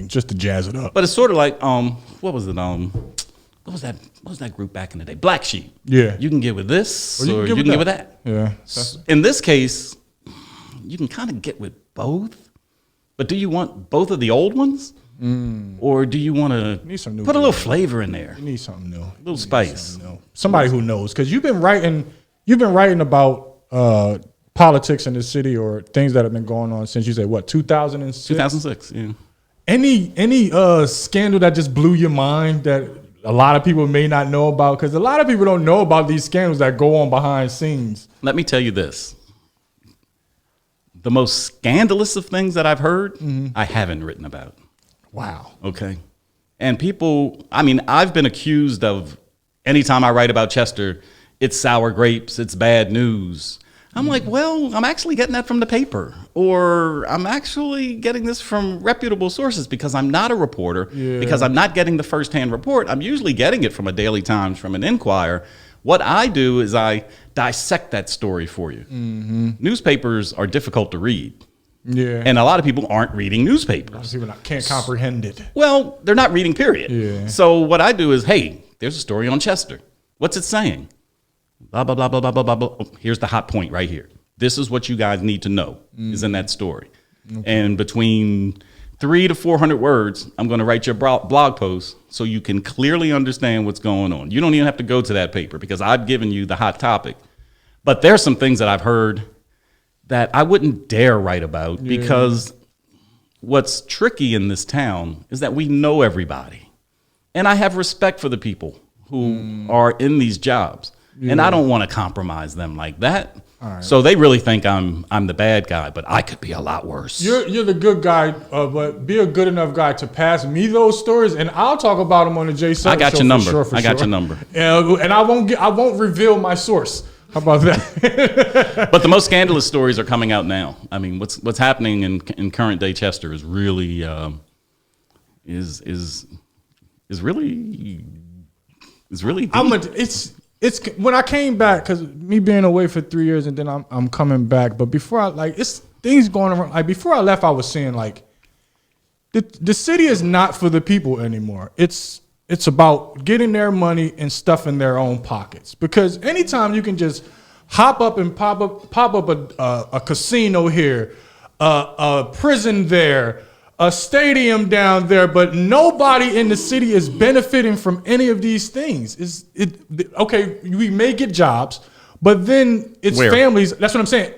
just to jazz it up. But it's sort of like, what was it? What was that group back in the day? Black Sheep. Yeah. You can get with this, Or or you can get with that. Yeah. In this case, you can kind of get with both. But do you want both of the old ones? Or do you want Need some to new put a little blood. flavor in there? You need something new. A little spice. Somebody who knows, because you've been writing about politics in the city or things that have been going on since you said what 2006. 2006, yeah. Any scandal that just blew your mind that a lot of people may not know about? Because a lot of people don't know about these scandals that go on behind scenes. Let me tell you this. The most scandalous of things that I've heard, I haven't written about. Wow. Okay. And people, I've been accused of anytime I write about Chester, it's sour grapes, it's bad news. I'm like, well, I'm actually getting that from the paper, or I'm actually getting this from reputable sources because I'm not a reporter, because I'm not getting the firsthand report. I'm usually getting it from a Daily Times, from an Enquirer. What I do is I dissect that story for you. Newspapers are difficult to read. Yeah. And a lot of people aren't reading newspapers. People can't comprehend it. Well, they're not reading, period. Yeah. So what I do is, hey, there's a story on Chester. What's it saying? Blah, blah, blah, blah, blah, blah, blah, blah. Oh, here's the hot point right here. This is what you guys need to know is in that story. And between 300 to 400 words, I'm going to write your blog post so you can clearly understand what's going on. You don't even have to go to that paper because I've given you the hot topic. But there's some things that I've heard that I wouldn't dare write about because what's tricky in this town is that we know everybody. And I have respect for the people who are in these jobs. And I don't want to compromise them like that. Right. So they really think I'm the bad guy, but I could be a lot worse. You're the good guy, but be a good enough guy to pass me those stories, and I'll talk about them on the Jay Sutton I got show your number. For I got sure. your number. And I won't reveal my source. How about that? But the most scandalous stories are coming out now. I mean, what's happening in current day Chester is really is really deep. It's when I came back, because me being away for 3 years and then I'm coming back. But before it's things going around. Like before I left, I was saying like the city is not for the people anymore. It's about getting their money and stuffing their own pockets. Because anytime you can just hop up and pop up a casino here, a prison there, a stadium down there, but nobody in the city is benefiting from any of these things. Okay, we may get jobs, but then it's families. That's what I'm saying.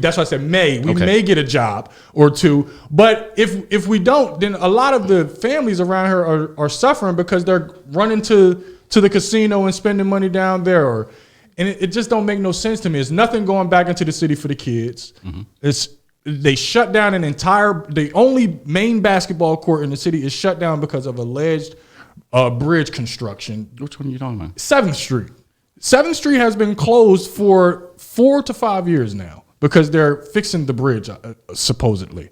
That's why I said may. We may get a job or two, but if we don't, then a lot of the families around here are suffering because they're running to the casino and spending money down there, and it just don't make no sense to me. There's nothing going back into the city for the kids. They shut down the only main basketball court in the city is shut down because of alleged bridge construction. Which one are you talking about? 7th Street. 7th Street has been closed for 4 to 5 years now because they're fixing the bridge, supposedly.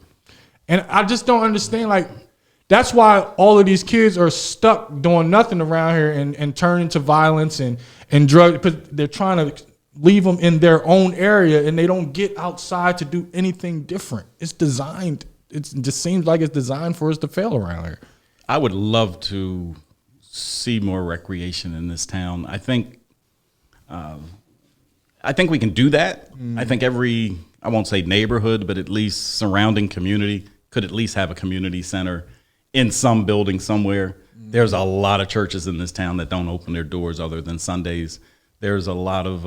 And I just don't understand, like, that's why all of these kids are stuck doing nothing around here and turn into violence and drug, because they're trying to leave them in their own area and they don't get outside to do anything different. It's designed, it just seems like it's designed for us to fail around here. I would love to see more recreation in this town. I think we can do that. I think every, I won't say neighborhood, but at least surrounding community could at least have a community center in some building somewhere. There's a lot of churches in this town that don't open their doors other than Sundays. There's a lot of,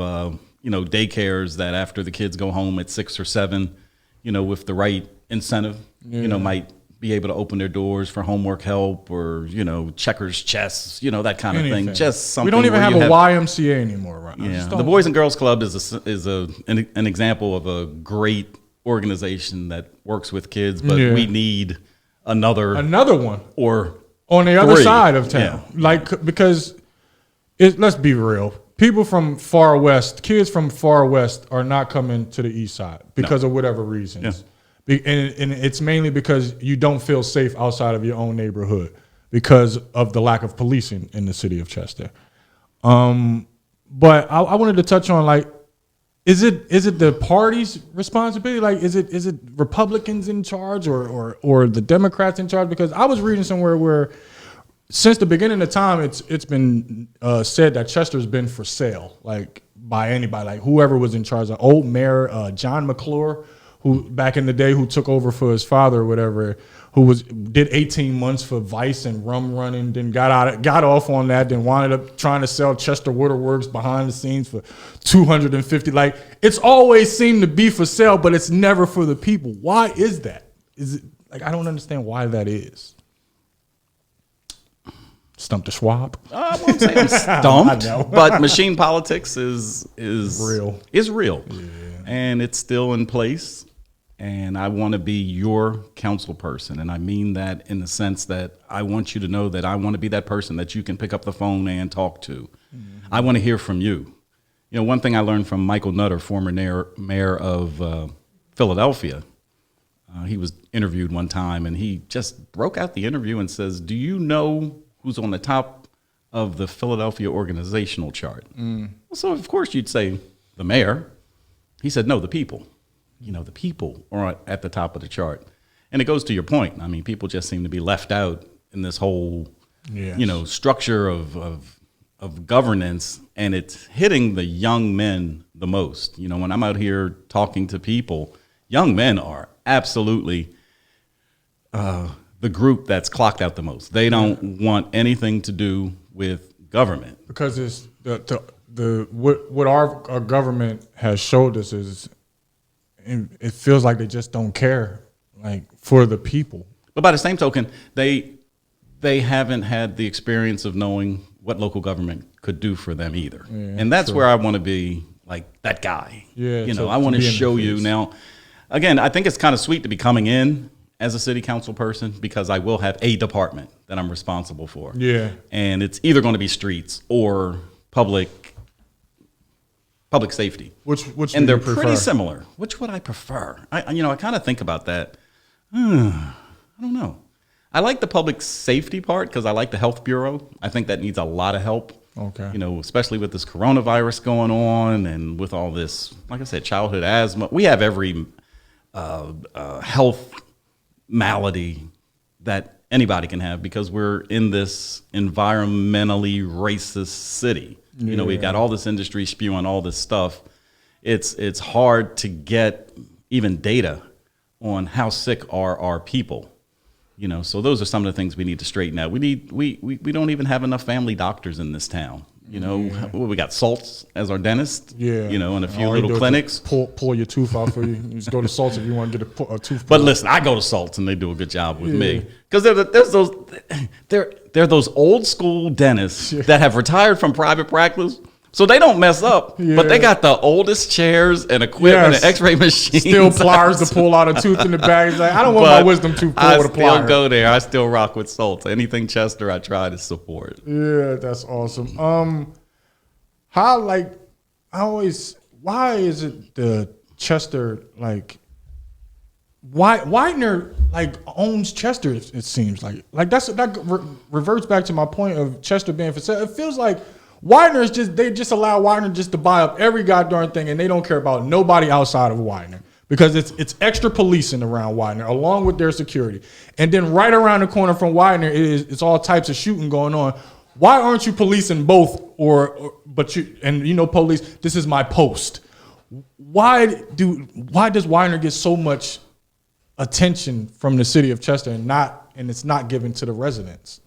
daycares that after the kids go home at 6 or 7, with the right incentive, might be able to open their doors for homework help or, checkers, chess, that kind of thing. Just something. We don't even have a YMCA anymore right now. Yeah. The Boys and Girls Club is an example of a great organization that works with kids, but we need another one or on the other side of town. Like, because let's be real. People from far west, kids from far west are not coming to the east side because of whatever reasons. Yeah. And it's mainly because you don't feel safe outside of your own neighborhood because of the lack of policing in the city of Chester. But I wanted to touch on, like, is it the party's responsibility? Like, is it Republicans in charge or the Democrats in charge? Because I was reading somewhere where since the beginning of time, it's been said that Chester's been for sale, like, by anybody, like whoever was in charge. Like old Mayor John McClure, who back in the day who took over for his father or whatever, who did 18 months for vice and rum running, then got off on that, then wound up trying to sell Chester Waterworks behind the scenes for $250. Like, it's always seemed to be for sale, but it's never for the people. Why is that? Is it like, I don't understand why that is. Stump the Schwab. I won't say I'm stumped, but machine politics is real. Yeah. And it's still in place. And I want to be your council person. And I mean that in the sense that I want you to know that I want to be that person that you can pick up the phone and talk to. Mm-hmm. I want to hear from you. One thing I learned from Michael Nutter, former mayor of Philadelphia, he was interviewed one time and he just broke out the interview and says, do you know who's on the top of the Philadelphia organizational chart? So of course you'd say the mayor. He said, no, the people. The people are at the top of the chart. And it goes to your point. I mean, people just seem to be left out in this whole, structure of governance, and it's hitting the young men the most. When I'm out here talking to people, young men are absolutely the group that's clocked out the most. They don't want anything to do with government. Because it's what our government has showed us is, it feels like they just don't care, like, for the people. But by the same token, they haven't had the experience of knowing what local government could do for them either. Yeah, and that's where I want to be, like, that guy. Yeah, I want to show you. Now, again, I think it's kind of sweet to be coming in as a city council person because I will have a department that I'm responsible for. Yeah. And it's either going to be streets or public safety. Which and they're pretty similar. Which would I prefer? I kind of think about that. I don't know. I like the public safety part because I like the health bureau. I think that needs a lot of help. Okay. Especially with this coronavirus going on and with all this, like I said, childhood asthma. We have every health malady that anybody can have because we're in this environmentally racist city. We've got all this industry spewing all this stuff. It's hard to get even data on how sick are our people. So those are some of the things we need to straighten out. We don't even have enough family doctors in this town. We got Salts as our dentist. Yeah. And a few little clinics. Pull your tooth out for you. You just go to Salts if you want to get a tooth. But listen, I go to Salts and they do a good job with me because they're those old school dentists that have retired from private practice. So they don't mess up, but they got the oldest chairs and equipment and X-ray machines. Still pliers to pull out a tooth in the bag. He's like, I don't want my wisdom tooth pulled with a plier. I still go there. I still rock with Salts. Anything Chester, I try to support. Yeah, that's awesome. Why is it the Chester, like, Widener like owns Chester. It seems like reverts back to my point of Chester being for sale. It feels like Widener is they just allow Widener just to buy up every goddamn thing, and they don't care about nobody outside of Widener because it's extra policing around Widener along with their security, and then right around the corner from Widener it's all types of shooting going on. Why aren't you policing both? Police? This is my post. Why does Widener get so much attention from the city of Chester and it's not given to the residents?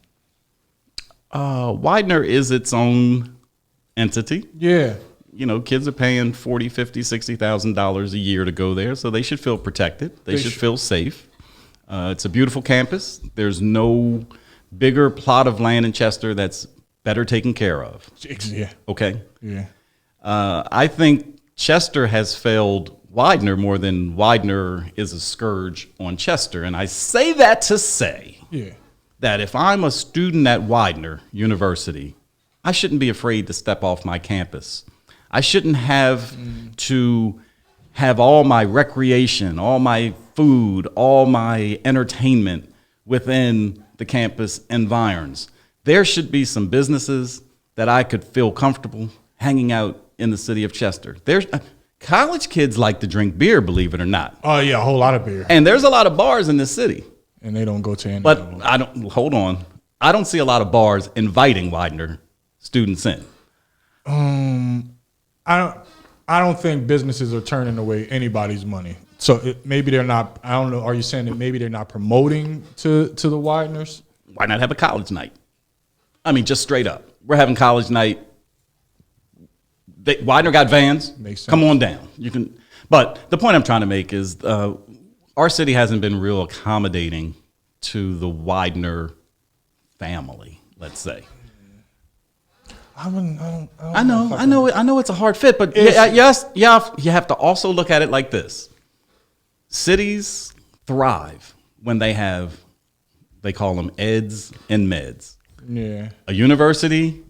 Widener is its own entity. Yeah. Kids are paying $40,000, $50,000, $60,000 a year to go there, so they should feel protected. They should feel safe. It's a beautiful campus. There's no bigger plot of land in Chester that's better taken care of. Yeah. Okay? Yeah. I think Chester has failed Widener more than Widener is a scourge on Chester. And I say that to say that if I'm a student at Widener University, I shouldn't be afraid to step off my campus. I shouldn't have to have all my recreation, all my food, all my entertainment within the campus environs. There should be some businesses that I could feel comfortable hanging out in the city of Chester. There's college kids like to drink beer, believe it or not. Oh yeah, a whole lot of beer. And there's a lot of bars in this city. And they don't go to any. But I don't see a lot of bars inviting Widener students in. I don't think businesses are turning away anybody's money. So maybe they're not. I don't know. Are you saying that maybe they're not promoting to the Wideners? Why not have a college night? I mean, just straight up, we're having college night. Widener got vans. Makes sense. Come on down. You can. But the point I'm trying to make is our city hasn't been real accommodating to the Widener family. Let's say. I know it's a hard fit, but yes, you have to also look at it like this. Cities thrive when they call them eds and meds. Yeah. A university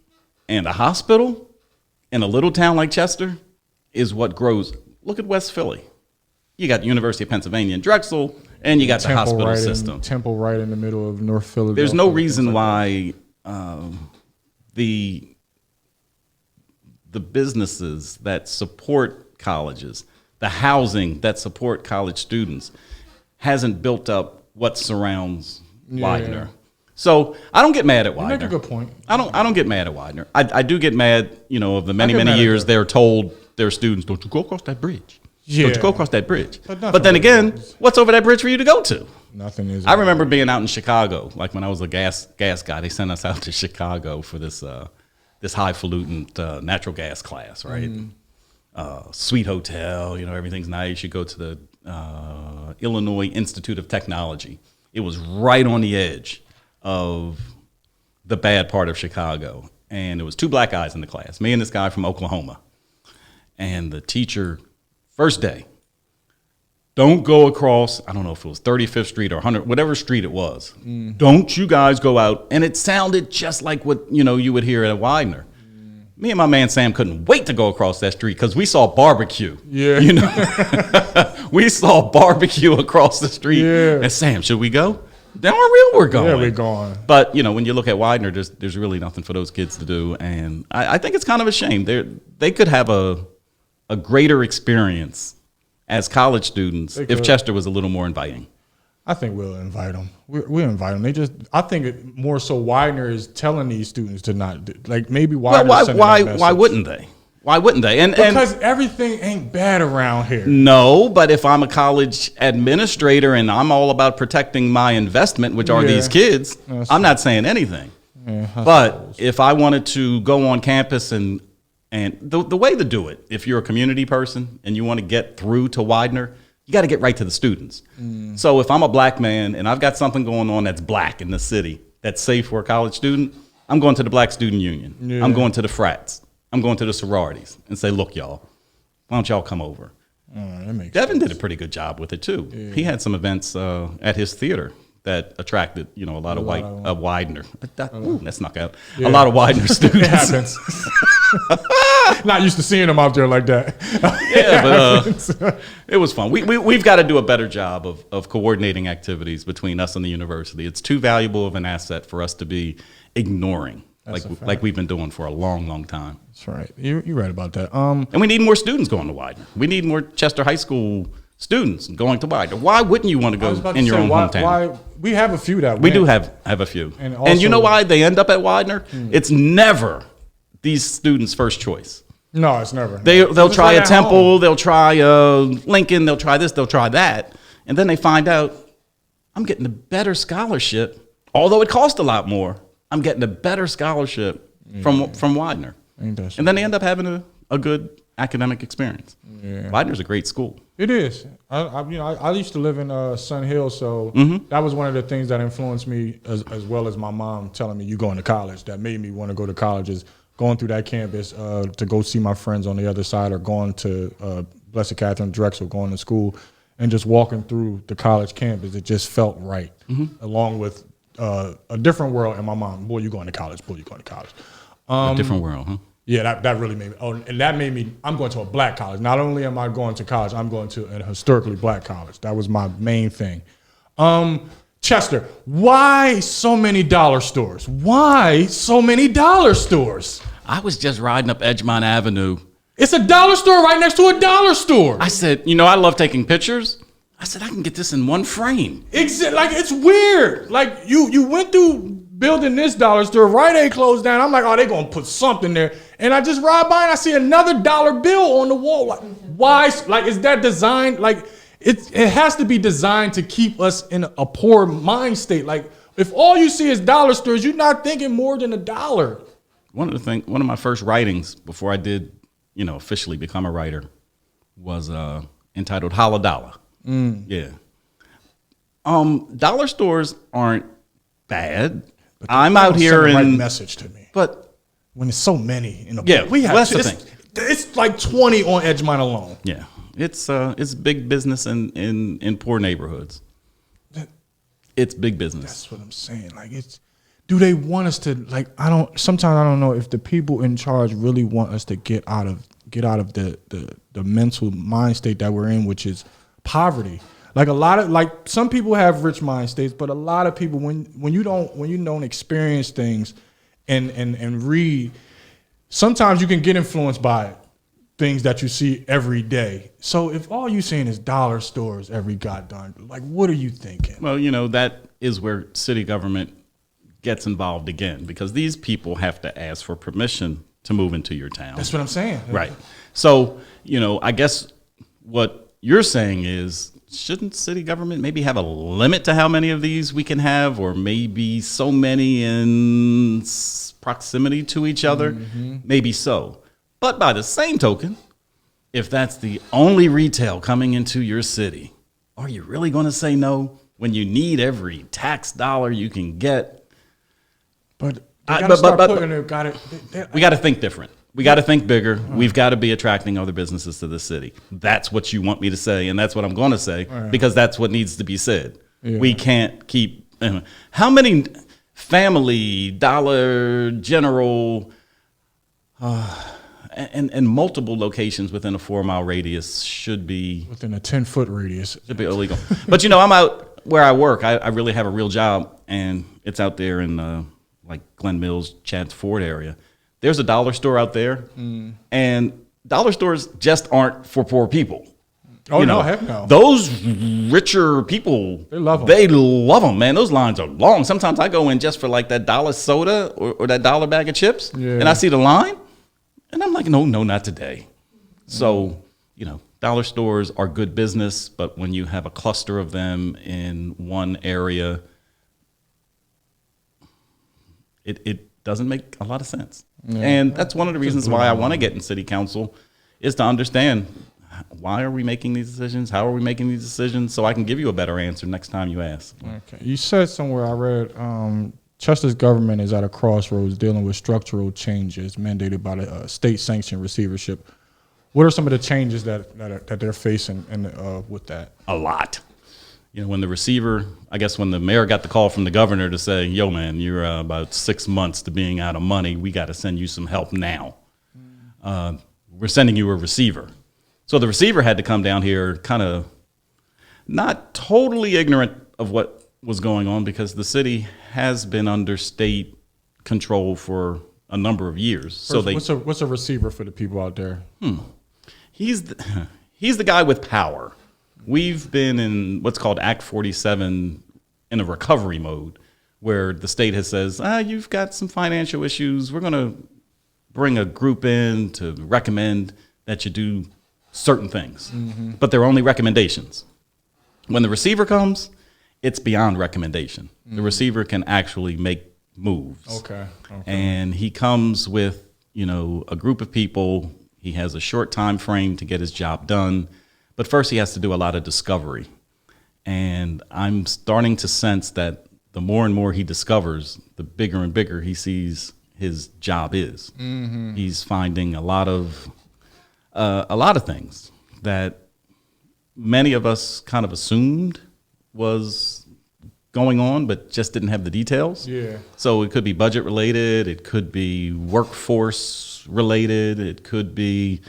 and a hospital in a little town like Chester is what grows. Look at West Philly. You got the University of Pennsylvania and Drexel, and you got the hospital system. Temple right in the middle of North Philadelphia. There's no reason why the businesses that support colleges, the housing that support college students, hasn't built up what surrounds Widener. So I don't get mad at Widener. You make a good point. I don't get mad at Widener. I do get mad, of the many years they're told their students, don't you go across that bridge. Yeah. Don't you go across that bridge. But then again, what's over that bridge for you to go to? Nothing is. I remember being out in Chicago, like when I was a gas guy. They sent us out to Chicago for this highfalutin natural gas class, right? Sweet hotel, everything's nice. You go to the Illinois Institute of Technology. It was right on the edge of the bad part of Chicago. And there was 2 black guys in the class, me and this guy from Oklahoma. And the teacher, first day, don't go across, I don't know if it was 35th Street or 100, whatever street it was. Don't you guys go out. And it sounded just like what, you would hear at Widener. Me and my man Sam couldn't wait to go across that street because we saw barbecue. Yeah. We saw barbecue across the street. Yeah. And Sam, should we go? Damn real we're going. Yeah, we're going. But, when you look at Widener, there's really nothing for those kids to do. And I think it's kind of a shame. They could have a greater experience as college students if Chester was a little more inviting. I think we'll invite them. We'll invite them. I think it more so Widener is telling these students to not do, maybe Widener. Well, why wouldn't they? Why wouldn't they? Because everything ain't bad around here. No, but if I'm a college administrator and I'm all about protecting my investment, which are these kids, I'm not saying anything. Yeah, but if I wanted to go on campus and the way to do it, if you're a community person and you want to get through to Widener, you got to get right to the students. So if I'm a black man and I've got something going on that's black in the city that's safe for a college student, I'm going to the Black Student Union. Yeah. I'm going to the frats. I'm going to the sororities and say, look, y'all, why don't y'all come over? Devin did a pretty good job with it, too. Yeah. He had some events at his theater that attracted, a lot of Widener. That snuck out. Yeah. A lot of Widener students. It happens. Not used to seeing them out there like that. Yeah, but it was fun. We've got to do a better job of coordinating activities between us and the university. It's too valuable of an asset for us to be ignoring, like we've been doing for a long, long time. That's right. You're right about that. And we need more students going to Widener. We need more Chester High School students going to Widener. Why wouldn't you want to go in your own hometown? Why we have a few that we do have a few, and you know why they end up at Widener? It's never these students' first choice. No, it's never. They'll try a Temple, they'll try Lincoln, they'll try this, they'll try that, and then they find out I'm getting a better scholarship, although it costs a lot more. I'm getting a better scholarship from Widener, and then they end up having a good academic experience. Yeah. Widener's a great school. It is. I used to live in Sun Hill, so that was one of the things that influenced me, as well as my mom telling me you going to college. That made me want to go to college. Is going through that campus to go see my friends on the other side, or going to Blessed Catherine Drexel, going to school, and just walking through the college campus. It just felt right, along with a different world. And my mom, boy, you going to college? Boy, you going to college? A different world, huh? Yeah, that really made me. Oh, and that made me. I'm going to a black college. Not only am I going to college, I'm going to a historically black college. That was my main thing. Chester, why so many dollar stores? Why so many dollar stores? I was just riding up Edgemont Avenue. It's a dollar store right next to a dollar store. I said, I love taking pictures. I said, I can get this in one frame. Like, it's weird. Like, you went through building this dollar store, Rite Aid closed down. I'm like, oh, they're going to put something there. And I just ride by and I see another dollar bill on the wall. Like, why? Like, is that designed? Like, it has to be designed to keep us in a poor mind state. Like, if all you see is dollar stores, you're not thinking more than a dollar. One of my first writings before I did, officially become a writer was entitled Holla Dollar. Yeah. Dollar stores aren't bad. I'm out here and right message to me. But when there's so many in that's the thing. It's like 20 on Edgemont alone. Yeah. It's big business in poor neighborhoods. It's big business. That's what I'm saying. Like, do they want us to, like, sometimes I don't know if the people in charge really want us to get out of the mental mind state that we're in, which is poverty. Like some people have rich mind states, but a lot of people, when you don't experience things and read, sometimes you can get influenced by things that you see every day. So if all you're seeing is dollar stores every goddamn, like, what are you thinking? Well, that is where city government gets involved again, because these people have to ask for permission to move into your town. That's what I'm saying. Right. So, I guess what you're saying is, shouldn't city government maybe have a limit to how many of these we can have, or maybe so many in proximity to each other? Maybe so. But by the same token, if that's the only retail coming into your city, are you really going to say no when you need every tax dollar you can get? But we got to think different. We got to think bigger. We've got to be attracting other businesses to the city. That's what you want me to say, and that's what I'm going to say, because that's what needs to be said. Yeah. We can't keep. How many Family, Dollar General, and multiple locations within a 4-mile radius should be within a 10-foot radius should be illegal? But I'm out where I work. I really have a real job, and it's out there in like Glen Mills, Chadds Ford area. There's a dollar store out there, and dollar stores just aren't for poor people. Oh, no, heck no. Those richer people, they love them, man. Those lines are long. Sometimes I go in just for like that dollar soda or that dollar bag of chips, and I see the line, and I'm like, no, not today. So, dollar stores are good business, but when you have a cluster of them in one area, it doesn't make a lot of sense. Yeah. And that's one of the reasons why I want to get in city council, is to understand, why are we making these decisions? How are we making these decisions? So I can give you a better answer next time you ask. Okay. You said somewhere, I read, Chester's government is at a crossroads dealing with structural changes mandated by the state-sanctioned receivership. What are some of the changes that they're facing with that? A lot. When the receiver, I guess when the mayor got the call from the governor to say, yo, man, you're about 6 months to being out of money. We got to send you some help now. we're sending you a receiver. So the receiver had to come down here kind of not totally ignorant of what was going on, because the city has been under state control for a number of years. What's a receiver for the people out there? He's the guy with power. We've been in what's called Act 47 in a recovery mode, where the state has says, you've got some financial issues. We're going to bring a group in to recommend that you do certain things. Mm-hmm. But they're only recommendations. When the receiver comes, it's beyond recommendation. Mm-hmm. The receiver can actually make moves. Okay. And he comes with, a group of people. He has a short time frame to get his job done. But first he has to do a lot of discovery. And I'm starting to sense that the more and more he discovers, the bigger and bigger he sees his job is. Mm-hmm. He's finding a lot of things that many of us kind of assumed was going on, but just didn't have the details. Yeah. So it could be budget related, it could be workforce related, it could be,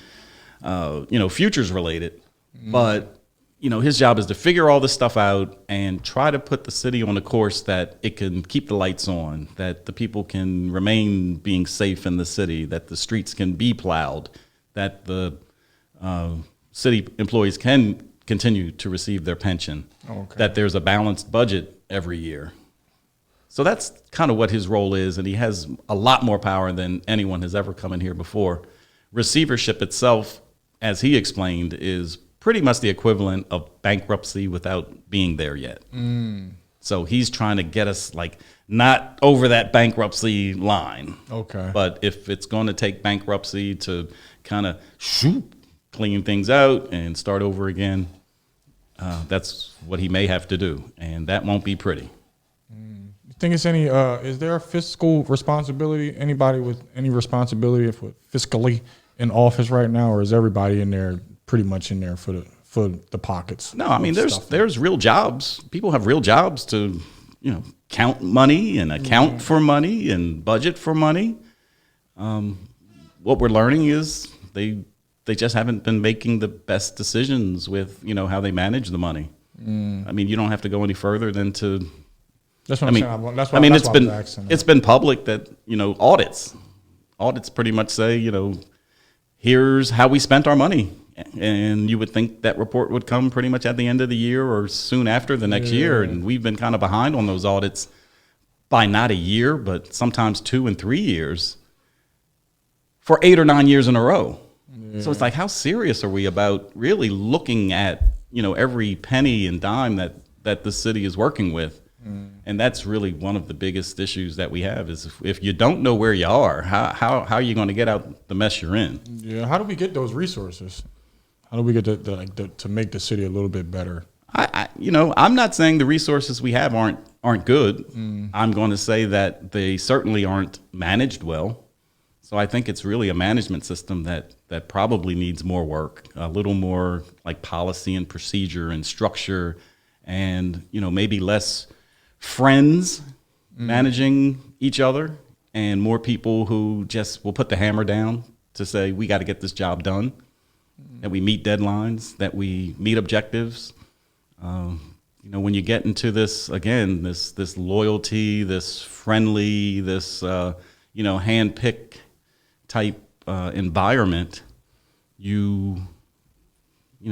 futures related. Mm. But, his job is to figure all this stuff out and try to put the city on a course that it can keep the lights on, that the people can remain being safe in the city, that the streets can be plowed, that the city employees can continue to receive their pension, that there's a balanced budget every year. So that's kind of what his role is, and he has a lot more power than anyone has ever come in here before. Receivership itself, as he explained, is pretty much the equivalent of bankruptcy without being there yet. Mm. So he's trying to get us not over that bankruptcy line. Okay. But if it's going to take bankruptcy to kind of clean things out and start over again, that's what he may have to do, and that won't be pretty. You think it's is there a fiscal responsibility? Anybody with any responsibility for fiscally in office right now, or is everybody in there pretty much in there for the pockets? No, I mean there's real jobs. People have real jobs to count money and account for money and budget for money. What we're learning is they just haven't been making the best decisions with how they manage the money. I mean, you don't have to go any further than to. That's what I'm saying. That's why it's been public that audits pretty much say here's how we spent our money, and you would think that report would come pretty much at the end of the year or soon after the next year, and we've been kind of behind on those audits by not a year, but sometimes 2 and 3 years for 8 or 9 years in a row. Yeah. So it's like, how serious are we about really looking at every penny and dime that the city is working with? And that's really one of the biggest issues that we have is if you don't know where you are, how are you going to get out the mess you're in? Yeah, how do we get those resources? How do we get to make the city a little bit better? I'm not saying the resources we have aren't good. I'm going to say that they certainly aren't managed well. So I think it's really a management system that probably needs more work, a little more like policy and procedure and structure, and maybe less friends managing each other and more people who just will put the hammer down to say we got to get this job done, that we meet deadlines, that we meet objectives. When you get into this again, this loyalty, this friendly, this hand-pick type environment, you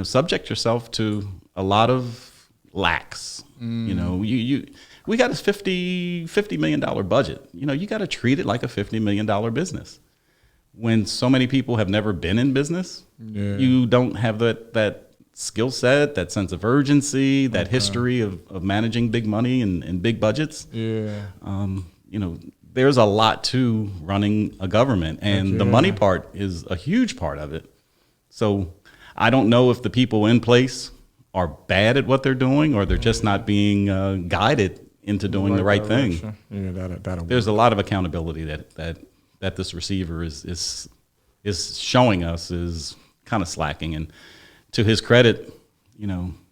subject yourself to a lot of lacks. We got a $50 million budget. You got to treat it like a $50 million business. When so many people have never been in business, you don't have that skill set, that sense of urgency, that history of managing big money and big budgets. Yeah. There's a lot to running a government, and the money part is a huge part of it. So I don't know if the people in place are bad at what they're doing, or they're just not being guided into doing the right thing. Yeah, that'll There's a lot of accountability that this receiver is showing us is kind of slacking. And to his credit,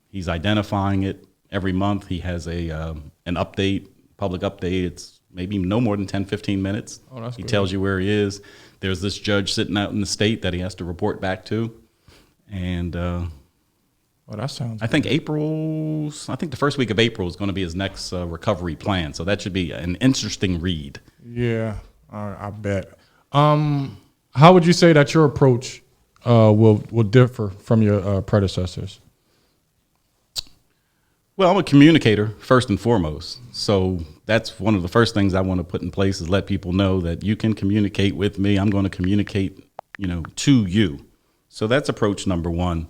he's identifying it every month. He has an update, public update. It's maybe no more than 10, 15 minutes. Oh, that's he good. tells you where he is. there's this judge sitting out in the state that he has to report back to. And Well, that sounds. I think the first week of April is going to be his next recovery plan. So that should be an interesting read. Yeah, I bet. How would you say that your approach will differ from your predecessors? Well, I'm a communicator first and foremost. So that's one of the first things I want to put in place is let people know that you can communicate with me. I'm going to communicate, to you. So that's approach number one.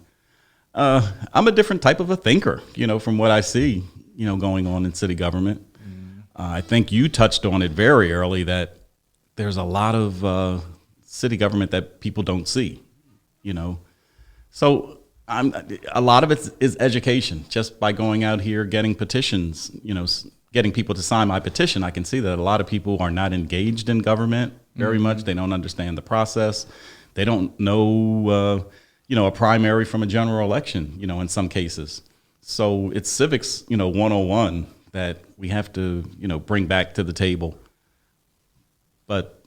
I'm a different type of a thinker, from what I see, going on in city government. I think you touched on it very early that there's a lot of city government that people don't see, So a lot of it is education. Just by going out here, getting petitions, getting people to sign my petition, I can see that a lot of people are not engaged in government very much. They don't understand the process. They don't know, a primary from a general election, in some cases. So it's civics, 101 that we have to, bring back to the table. But,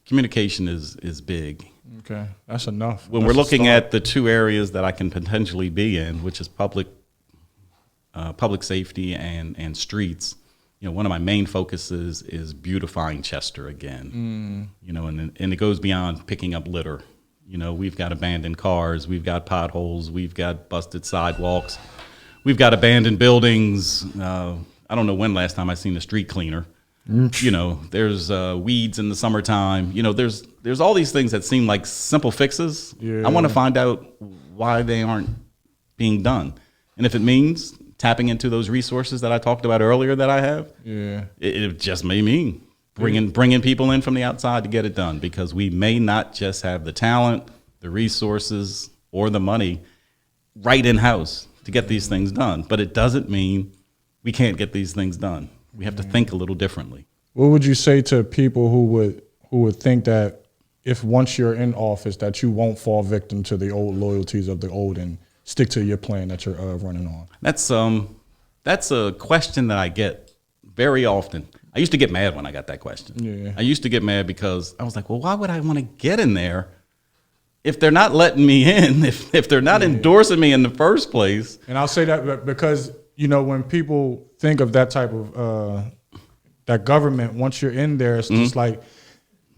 communication is big. Okay, that's enough. When we're looking at the two areas that I can potentially be in, which is public safety and streets, one of my main focuses is beautifying Chester again. And it goes beyond picking up litter. We've got abandoned cars, we've got potholes, we've got busted sidewalks, we've got abandoned buildings. I don't know when last time I seen a street cleaner. There's weeds in the summertime. There's all these things that seem like simple fixes. Yeah. I want to find out why they aren't being done. And if it means tapping into those resources that I talked about earlier that I have, it just may mean bringing people in from the outside to get it done, because we may not just have the talent, the resources, or the money right in-house to get these things done. But it doesn't mean we can't get these things done. We have to think a little differently. What would you say to people who would think that if once you're in office that you won't fall victim to the old loyalties of the old and stick to your plan that you're running on? That's a question that I get very often. I used to get mad when I got that question. Yeah. I used to get mad because I was like, well, why would I want to get in there if they're not letting me in, if they're not endorsing me in the first place? And I'll say that because, when people think of that type of that government, once you're in there, it's just like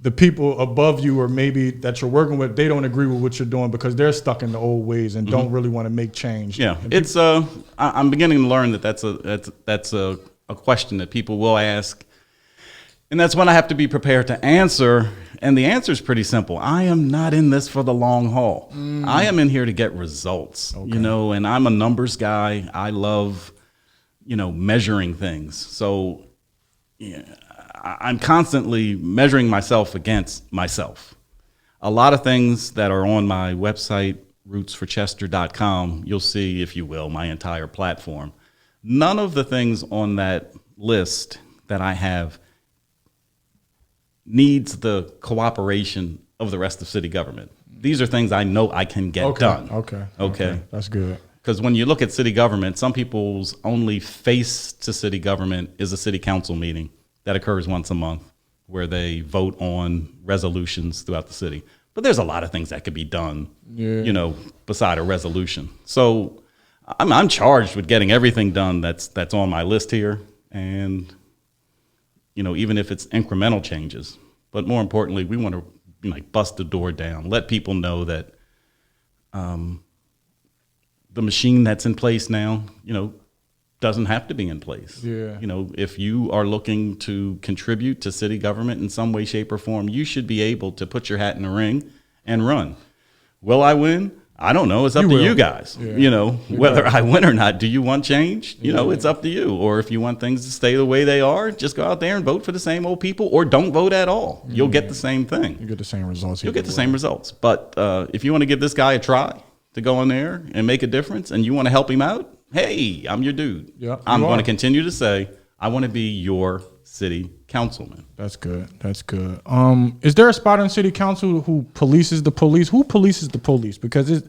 the people above you or maybe that you're working with, they don't agree with what you're doing because they're stuck in the old ways and don't really want to make change. Yeah, it's I'm beginning to learn that's a question that people will ask, and that's when I have to be prepared to answer. And the answer is pretty simple. I am not in this for the long haul. I am in here to get results, and I'm a numbers guy. I love, measuring things. So I'm constantly measuring myself against myself. A lot of things that are on my website, rootsforchester.com, you'll see, if you will, my entire platform. None of the things on that list that I have needs the cooperation of the rest of city government. These are things I know I can get done. Okay. That's good. Because when you look at city government, some people's only face to city government is a city council meeting that occurs once a month where they vote on resolutions throughout the city. But there's a lot of things that could be done, beside a resolution. So I'm charged with getting everything done that's on my list here. And even if it's incremental changes. But more importantly, we want to bust the door down, let people know that the machine that's in place now, doesn't have to be in place. Yeah. If you are looking to contribute to city government in some way, shape, or form, you should be able to put your hat in the ring and run. Will I win? I don't know. It's up to you guys. Yeah. Whether I win or not. Do you want change? It's up to you. Or if you want things to stay the way they are, just go out there and vote for the same old people, or don't vote at all. You'll get the same thing. You get the same results. You'll get the same results. But if you want to give this guy a try to go in there and make a difference, and you want to help him out, hey, I'm your dude. Yep, I'm going to continue to say, I want to be your city councilman. That's good. Is there a spot on city council who polices the police? Who polices the police? Because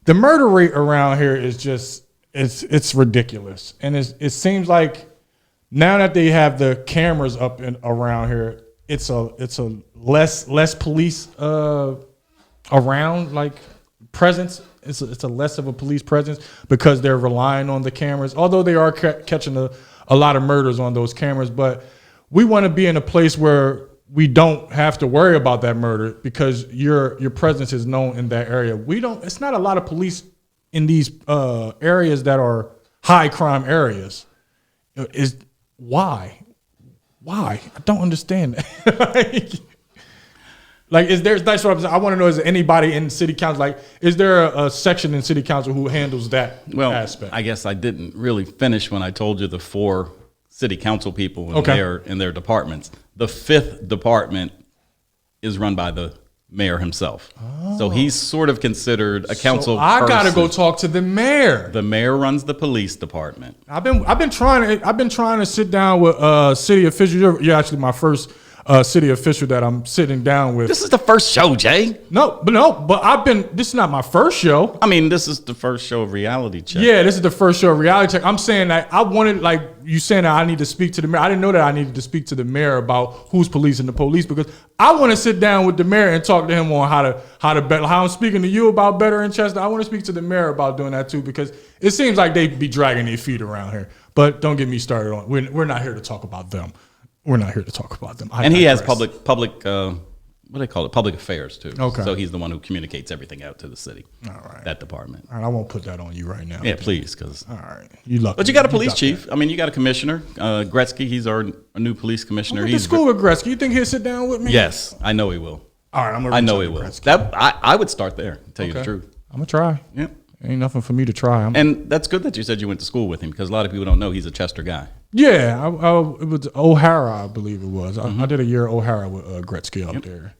the murder rate around here is just, it's ridiculous. And it seems like now that they have the cameras up around here, it's a less police around, like presence. It's a less of a police presence because they're relying on the cameras. Although they are catching a lot of murders on those cameras, but we want to be in a place where we don't have to worry about that murder because your presence is known in that area. It's not a lot of police in these areas that are high crime areas. Why? I don't understand that. Like, that's what I'm saying. I want to know, is there anybody in city council, like, is there a section in city council who handles that aspect? I guess I didn't really finish when I told you the 4 city council people in their departments. The 5th department is run by the mayor himself. So he's sort of considered a council person. I gotta go talk to the mayor. The mayor runs the police department. I've been trying to sit down with city officials. You're actually my first city official that I'm sitting down with. This is the first show, Jay. No, but this is not my first show. I mean, this is the first show of Reality Check. Yeah, this is the first show of Reality Check. I'm saying that I wanted, like, you saying that I need to speak to the mayor. I didn't know that I needed to speak to the mayor about who's policing the police, because I want to sit down with the mayor and talk to him on how to better. How I'm speaking to you about better in Chester. I want to speak to the mayor about doing that too, because it seems like they be dragging their feet around here. But don't get me started on. We're not here to talk about them. We're not here to talk about them. And he has public what do they call it? Public affairs too. Okay. So he's the one who communicates everything out to the city. All right. That department. All right, I won't put that on you right now. Yeah, please, because. All right, you lucky. But you got a police chief. That. I mean, you got a commissioner, Gretzky. He's our new police commissioner. He's to school with Gretzky. You think he'll sit down with me? Yes, I know he will. All right, I know he will. That I would start there. To tell you the truth. I'm gonna try. Yep. Ain't nothing for me to try. And that's good that you said you went to school with him, because a lot of people don't know he's a Chester guy. Yeah, it was O'Hara, I believe it was. I did a year at O'Hara with Gretzky up there.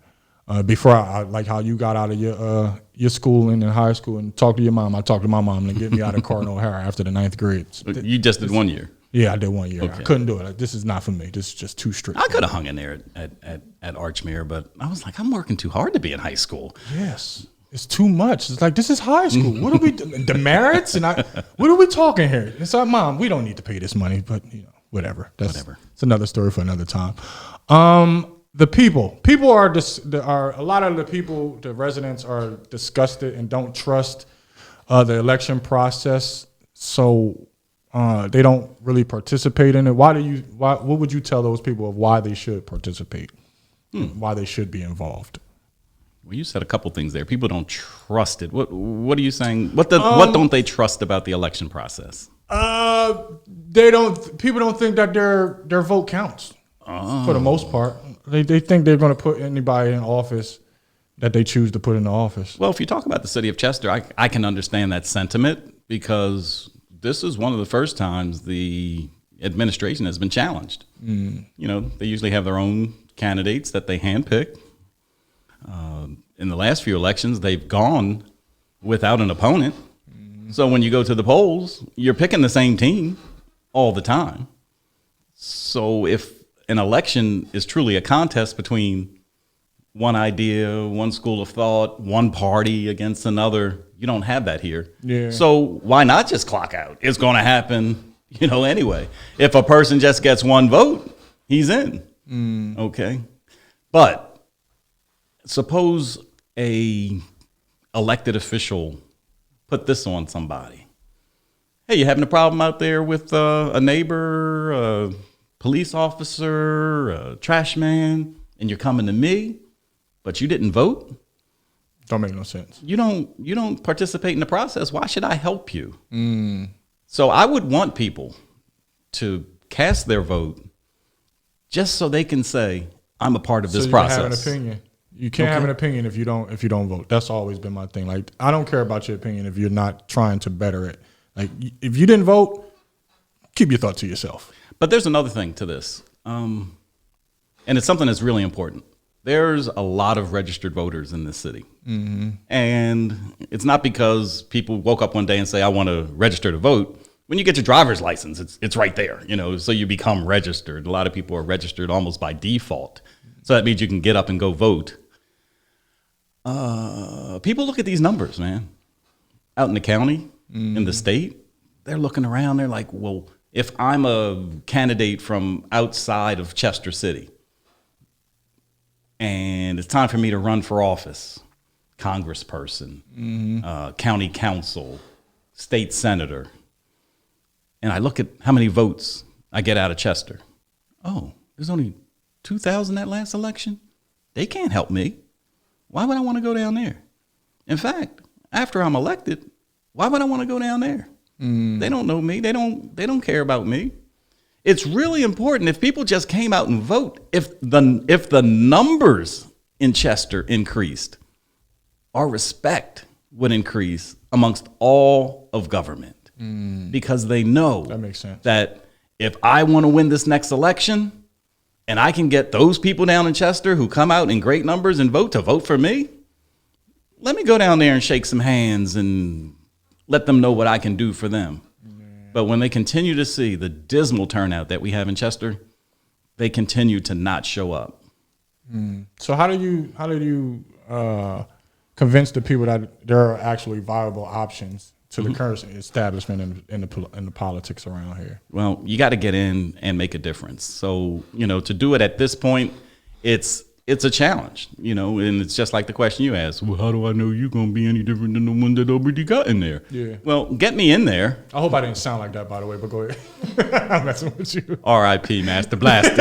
Before I like how you got out of your schooling in high school and talked to your mom. I talked to my mom to get me out of Cardinal O'Hara after the 9th grade. You just did 1 year. Yeah, I did 1 year. Okay. I couldn't do it. Like, this is not for me. This is just too strict. I could have hung in there at Archmere, but I was like, I'm working too hard to be in high school. Yes. It's too much. It's like, this is high school. What are we demerits? What are we talking here? It's like, Mom, we don't need to pay this money, but whatever. Whatever. It's another story for another time. The people are a lot of the people, the residents are disgusted and don't trust the election process. So they don't really participate in it. What would you tell those people of why they should participate? Why they should be involved? Well, you said a couple things there. People don't trust it. What are you saying? What don't they trust about the election process? People don't think that their vote counts. For the most part, they think they're going to put anybody in office that they choose to put in the office. Well, if you talk about the city of Chester, I can understand that sentiment, because this is one of the first times the administration has been challenged. They usually have their own candidates that they handpick. In the last few elections, they've gone without an opponent. So when you go to the polls, you're picking the same team all the time. So if an election is truly a contest between one idea, one school of thought, one party against another, you don't have that here. Yeah. So why not just clock out? It's going to happen, anyway. If a person just gets one vote, he's in. Okay. But suppose a elected official put this on somebody. Hey, you having a problem out there with a neighbor, a police officer, a trash man, and you're coming to me, but you didn't vote? Don't make no sense. You don't participate in the process. Why should I help you? So I would want people to cast their vote just so they can say, I'm a part of this process. Have an opinion. You can't have an opinion if you don't vote. That's always been my thing. Like, I don't care about your opinion if you're not trying to better it. Like, if you didn't vote, keep your thought to yourself. But there's another thing to this, and it's something that's really important. There's a lot of registered voters in this city, and it's not because people woke up one day and say, I want to register to vote. When you get your driver's license, it's right there, so you become registered. A lot of people are registered almost by default. So that means you can get up and go vote. People look at these numbers, man. Out in the county, in the state, they're looking around. They're like, well, if I'm a candidate from outside of Chester City, and it's time for me to run for office, congressperson, county council, state senator. And I look at how many votes I get out of Chester. Oh, there's only 2,000 that last election. They can't help me. Why would I want to go down there? In fact, after I'm elected, why would I want to go down there? They don't know me. They don't care about me. It's really important if people just came out and vote. If the numbers in Chester increased, our respect would increase amongst all of government because they know That makes sense. that if I want to win this next election and I can get those people down in Chester who come out in great numbers and vote for me, let me go down there and shake some hands and let them know what I can do for them. But when they continue to see the dismal turnout that we have in Chester, they continue to not show up. So how do you convince the people that there are actually viable options to the current establishment in the politics around here? Well, you got to get in and make a difference. So, to do it at this point, it's a challenge, and it's just like the question you asked. Well, how do I know you're going to be any different than the one that already got in there? Yeah. Well, get me in there. I hope I didn't sound like that, by the way, but go ahead. I'm messing with you. R.I.P. Master Blaster.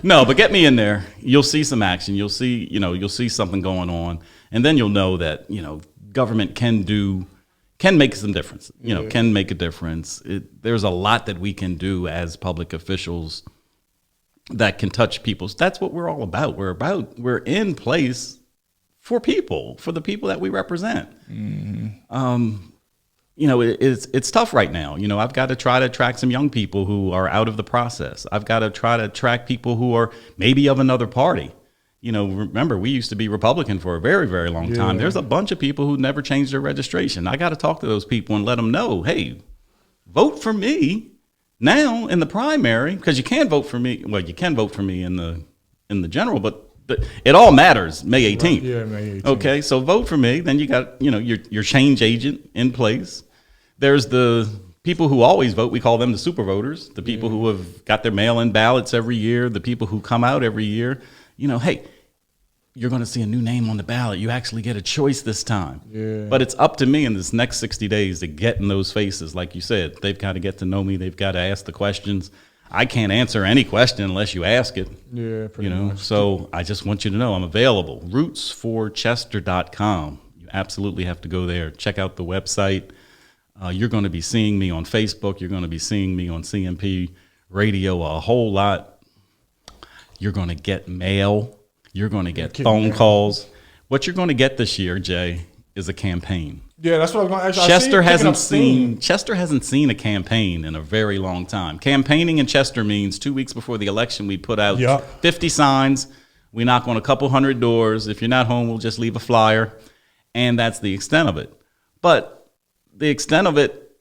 No, but get me in there. You'll see some action. You'll see something going on, and then you'll know that government can make some difference. Can make a difference. There's a lot that we can do as public officials that can touch people. That's what we're all about. We're in place for people, for the people that we represent. It's tough right now. I've got to try to attract some young people who are out of the process. I've got to try to attract people who are maybe of another party. Remember, we used to be Republican for a very, very long time. There's a bunch of people who never changed their registration. I got to talk to those people and let them know, hey, vote for me now in the primary, because you can vote for me. Well, you can vote for me in the general, but it all matters May 18th. Right. Yeah, May 18th. Okay, so vote for me. Then you got your change agent in place. There's the people who always vote. We call them the super voters. The people who have got their mail-in ballots every year. The people who come out every year. Hey, you're going to see a new name on the ballot. You actually get a choice this time. Yeah. But it's up to me in this next 60 days to get in those faces. Like you said, they've got to get to know me. They've got to ask the questions. I can't answer any question unless you ask it. Yeah, pretty much. So I just want you to know I'm available. Rootsforchester.com. You absolutely have to go there. Check out the website. You're going to be seeing me on Facebook. You're going to be seeing me on CMP radio a whole lot. You're going to get mail. You're going to get phone calls. What you're going to get this year, Jay, is a campaign. Yeah, that's what I was going to ask. Chester hasn't seen a campaign in a very long time. Campaigning in Chester means 2 weeks before the election, we put out 50 signs. We knock on a couple hundred doors. If you're not home, we'll just leave a flyer. And that's the extent of it. But the extent of it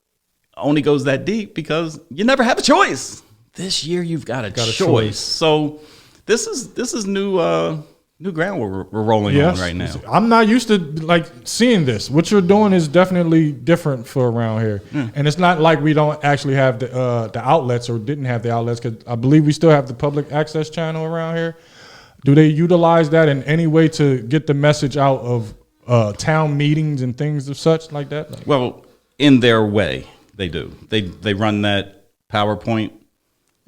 only goes that deep because you never have a choice. This year, you've got a choice. So this is new ground we're rolling on right now. I'm not used to seeing this. What you're doing is definitely different for around here, and it's not like we don't actually have the outlets or didn't have the outlets, because I believe we still have the public access channel around here. Do they utilize that in any way to get the message out of town meetings and things of such like that? Well, in their way, they do. They run that PowerPoint.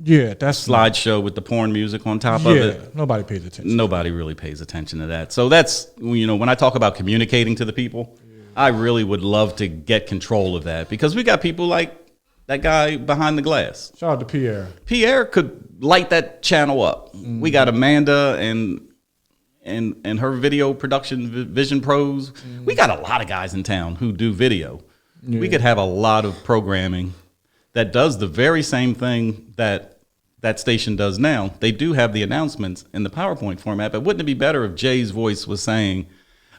Yeah, that's slideshow with the porn music on top of it. Nobody pays attention. Nobody really pays attention to that. So that's, when I talk about communicating to the people, I really would love to get control of that, because we got people like that guy behind the glass. Shout out to Pierre. Pierre could light that channel up. We got Amanda and her video production Vision Pros. We got a lot of guys in town who do video. We could have a lot of programming that does the very same thing that station does now. They do have the announcements in the PowerPoint format, but wouldn't it be better if Jay's voice was saying,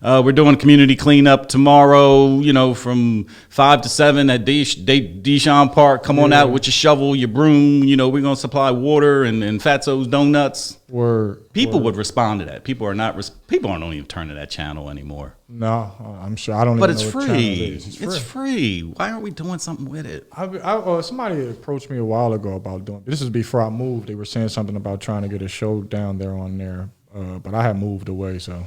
We're doing community cleanup tomorrow, from 5 to 7 at Deshawn Park. Come on out with your shovel, your broom. We're going to supply water and Fatso's Donuts. People would respond to that. People don't even turn to that channel anymore. No, I'm sure. I don't But even know what channel it is. It's free. Why aren't we doing something with it? Somebody approached me a while ago about doing this. Is before I moved. They were saying something about trying to get a show down there on there. But I had moved away, so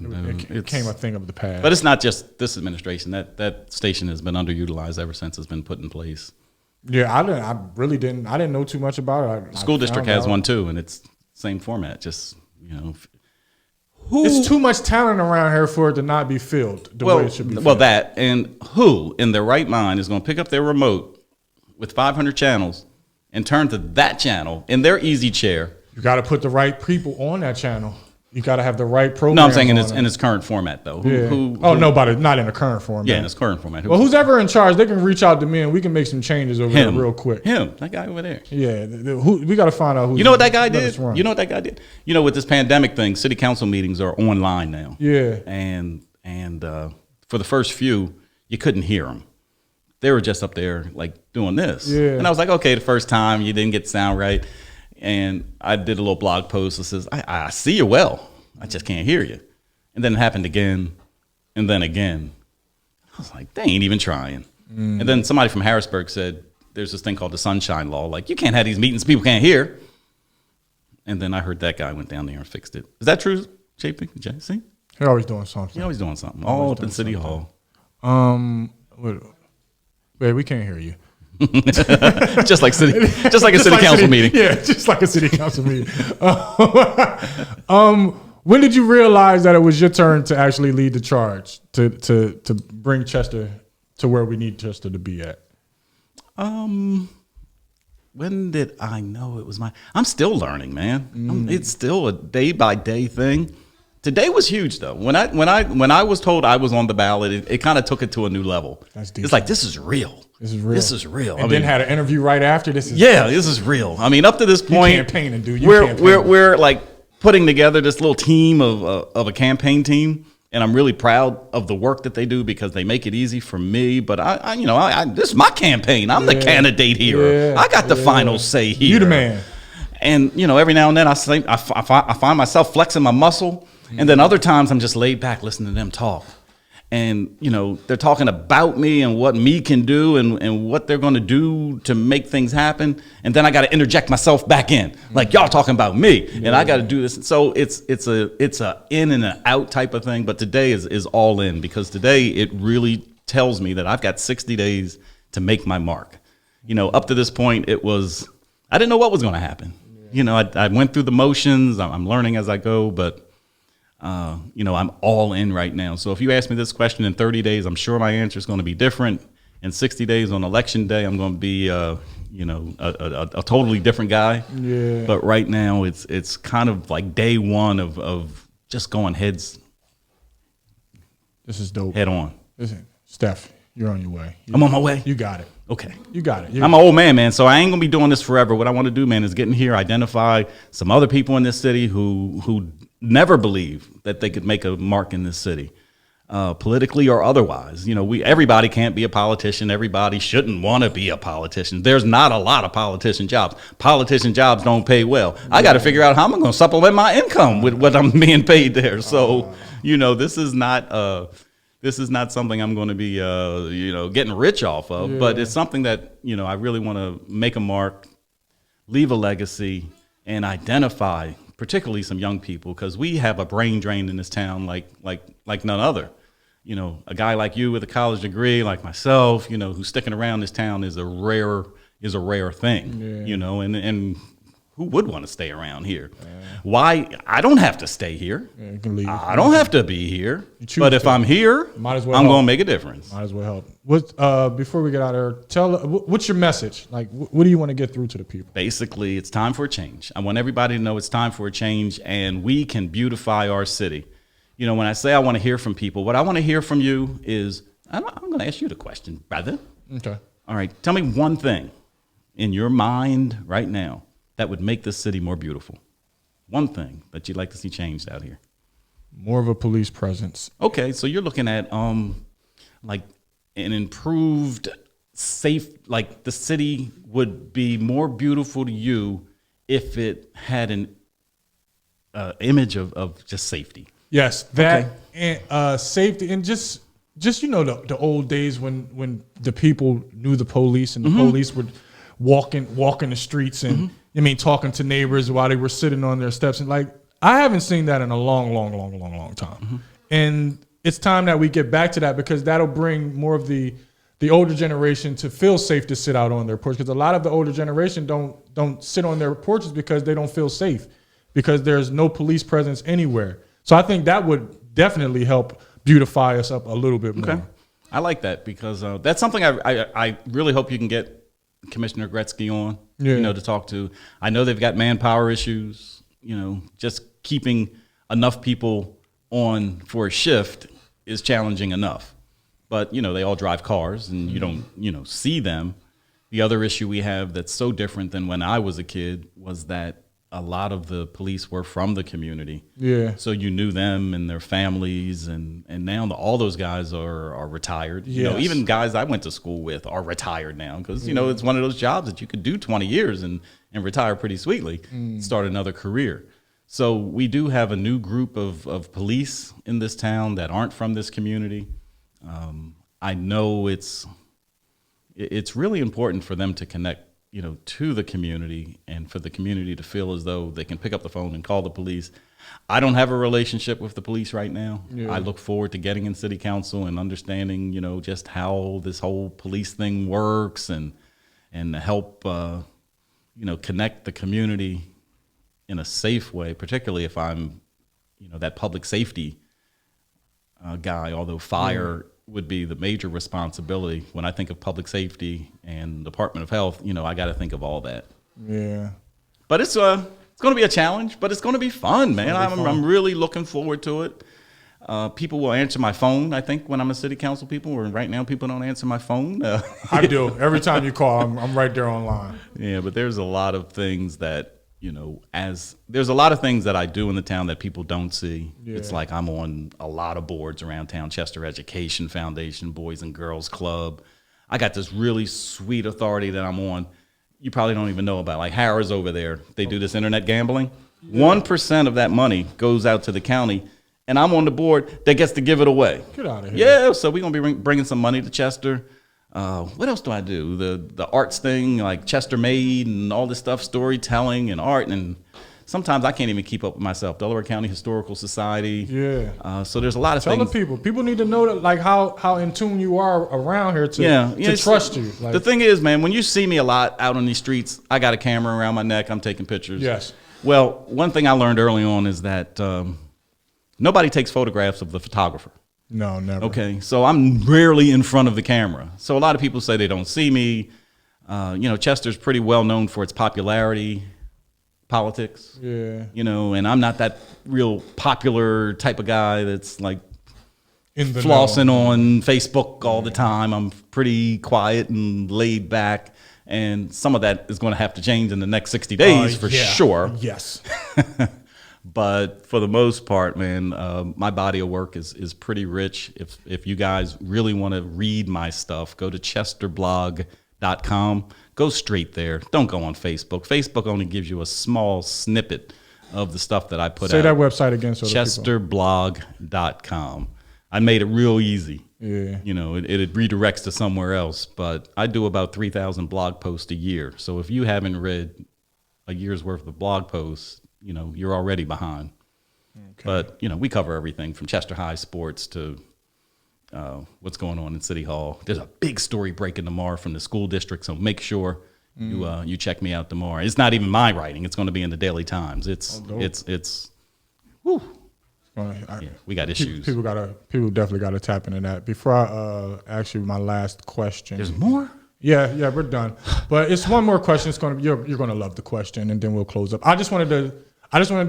it became a thing of the past. But it's not just this administration. That station has been underutilized ever since it's been put in place. Yeah, I really didn't. I didn't know too much about it. The school district has one too, and it's same format. Just it's too much talent around here for it to not be filled the way it should be. Well, that and who in their right mind is going to pick up their remote with 500 channels and turn to that channel in their easy chair. You got to put the right people on that channel. You got to have the right program. No, I'm saying in its current format, though. Nobody, not in the current format. Yeah, in its current format. Well, who's ever in charge, they can reach out to me and we can make some changes over there real quick. That guy over there. Yeah, we got to find out who. You know what that guy did? With this pandemic thing, city council meetings are online now. Yeah. And for the first few, you couldn't hear them. They were just up there like doing this. Yeah. And I was like, okay, the first time you didn't get the sound right. And I did a little blog post that says, I see you well. I just can't hear you. And then it happened again and then again. I was like, they ain't even trying. And then somebody from Harrisburg said, there's this thing called the Sunshine Law. Like, you can't have these meetings people can't hear. And then I heard that guy went down there and fixed it. Is that true, JP? See? You're always doing something. You're always doing something. All up in City Hall. Wait, we can't hear you. just like a city council meeting. Yeah, just like a city council meeting. When did you realize that it was your turn to actually lead the charge to bring Chester to where we need Chester to be at? When did I know it was I'm still learning, man. It's still a day by day thing. Today was huge though. When I was told I was on the ballot, it kind of took it to a new level. That's deep. It's like this is real. This is real. This is real. And then had an interview right after. This is real. I mean, up to this point, campaigning, dude. We're like putting together this little team of a campaign team, and I'm really proud of the work that they do because they make it easy for me. But I this is my campaign. I'm the candidate here. I got the final say here. You the man. And every now and then I find myself flexing my muscle, and then other times I'm just laid back listening to them talk. And, they're talking about me and what me can do and what they're going to do to make things happen. And then I got to interject myself back in. Like, y'all talking about me. And I got to do this. So it's a in and an out type of thing. But today is all in because today it really tells me that I've got 60 days to make my mark. Up to this point, I didn't know what was going to happen. I went through the motions. I'm learning as I go. But I'm all in right now. So if you ask me this question in 30 days, I'm sure my answer is going to be different. In 60 days on election day, I'm going to be, a totally different guy. Yeah. But right now, it's kind of like day one of just going heads. This is dope. Head on. Listen, Steph, you're on your way. I'm on my way. You got it. Okay. You got it. I'm an old man, so I ain't going to be doing this forever. What I want to do, man, is get in here, identify some other people in this city who never believed that they could make a mark in this city, politically or otherwise. Everybody can't be a politician. Everybody shouldn't want to be a politician. There's not a lot of politician jobs. Politician jobs don't pay well. I got to figure out how I'm going to supplement my income with what I'm being paid there. So, this is not something I'm going to be, getting rich off of. But it's something that I really want to make a mark, leave a legacy, and identify particularly some young people, because we have a brain drain in this town like none other. A guy like you with a college degree, like myself, who's sticking around this town is a rare thing. And who would want to stay around here? Why? I don't have to stay here. You can leave. I don't have to be here. But if I'm here, might as well I'm going to make a difference. Might as well help. Before we get out of there, what's your message? Like, what do you want to get through to the people? Basically, it's time for a change. I want everybody to know it's time for a change, and we can beautify our city. When I say I want to hear from people, what I want to hear from you is, I'm going to ask you the question, brother. Okay. All right. Tell me one thing in your mind right now that would make this city more beautiful. One thing that you'd like to see changed out here. More of a police presence. Okay, so you're looking at like an improved safe, like the city would be more beautiful to you if it had an image of just safety. Yes, that and safety, and just the old days when the people knew the police and the police would walking the streets and talking to neighbors while they were sitting on their steps, and like I haven't seen that in a long time. And it's time that we get back to that, because that'll bring more of the older generation to feel safe to sit out on their porch, because a lot of the older generation don't sit on their porches because they don't feel safe, because there's no police presence anywhere. So I think that would definitely help beautify us up a little bit more. Okay. I like that, because that's something I really hope you can get Commissioner Gretzky on, to talk to. I know they've got manpower issues, just keeping enough people on for a shift is challenging enough. But, they all drive cars and you don't, see them. The other issue we have that's so different than when I was a kid was that a lot of the police were from the community. Yeah. So you knew them and their families, and now all those guys are retired. Yes. Even guys I went to school with are retired now, because, it's one of those jobs that you could do 20 years and retire pretty sweetly, start another career. So we do have a new group of police in this town that aren't from this community. I know it's really important for them to connect, to the community, and for the community to feel as though they can pick up the phone and call the police. I don't have a relationship with the police right now. Yeah. I look forward to getting in city council and understanding, just how this whole police thing works, and help, connect the community in a safe way, particularly if I'm, that public safety guy, although fire would be the major responsibility. When I think of public safety and Department of Health, I got to think of all that. Yeah. But it's going to be a challenge, but it's going to be fun, man. I'm really looking forward to it. People will answer my phone, I think, when I'm a city council people, or right now people don't answer my phone. I do. Every time you call, I'm right there online. Yeah, but there's a lot of things that, there's a lot of things that I do in the town that people don't see. Yeah. It's like I'm on a lot of boards around town: Chester Education Foundation, Boys and Girls Club. I got this really sweet authority that I'm on. You probably don't even know about. Like Harrah's over there. They do this internet gambling. 1% of that money goes out to the county, and I'm on the board that gets to give it away. Get out of here. Yeah, so we're going to be bringing some money to Chester. What else do I do? The arts thing, like Chester Made and all this stuff, storytelling and art. And sometimes I can't even keep up with myself. Delaware County Historical Society. Yeah. So there's a lot of things. Tell the people. People need to know that, like how in tune you are around here to trust you. Like, the thing is, man, when you see me a lot out on these streets, I got a camera around my neck. I'm taking pictures. Yes. Well, one thing I learned early on is that nobody takes photographs of the photographer. No, never. Okay, so I'm rarely in front of the camera. So a lot of people say they don't see me. Chester's pretty well known for its popularity, politics. Yeah. And I'm not that real popular type of guy that's like in the flossing on Facebook all the time. I'm pretty quiet and laid back. And some of that is going to have to change in the next 60 days for sure. Yes. But for the most part, man, my body of work is pretty rich. If you guys really want to read my stuff, go to chesterblog.com. Go straight there. Don't go on Facebook. Facebook only gives you a small snippet of the stuff that I put out. Say that website again. So chesterblog.com. I made it real easy. Yeah. It redirects to somewhere else. But I do about 3,000 blog posts a year. So if you haven't read a year's worth of blog posts, you're already behind. Okay. But, we cover everything from Chester High sports to what's going on in City Hall. There's a big story breaking tomorrow from the school district, so make sure you check me out tomorrow. It's not even my writing. It's going to be in the Daily Times. We got issues. People definitely got to tap into that. Before I ask you my last question. There's more? Yeah, we're done. But it's one more question. You're going to love the question, and then we'll close up. I just wanted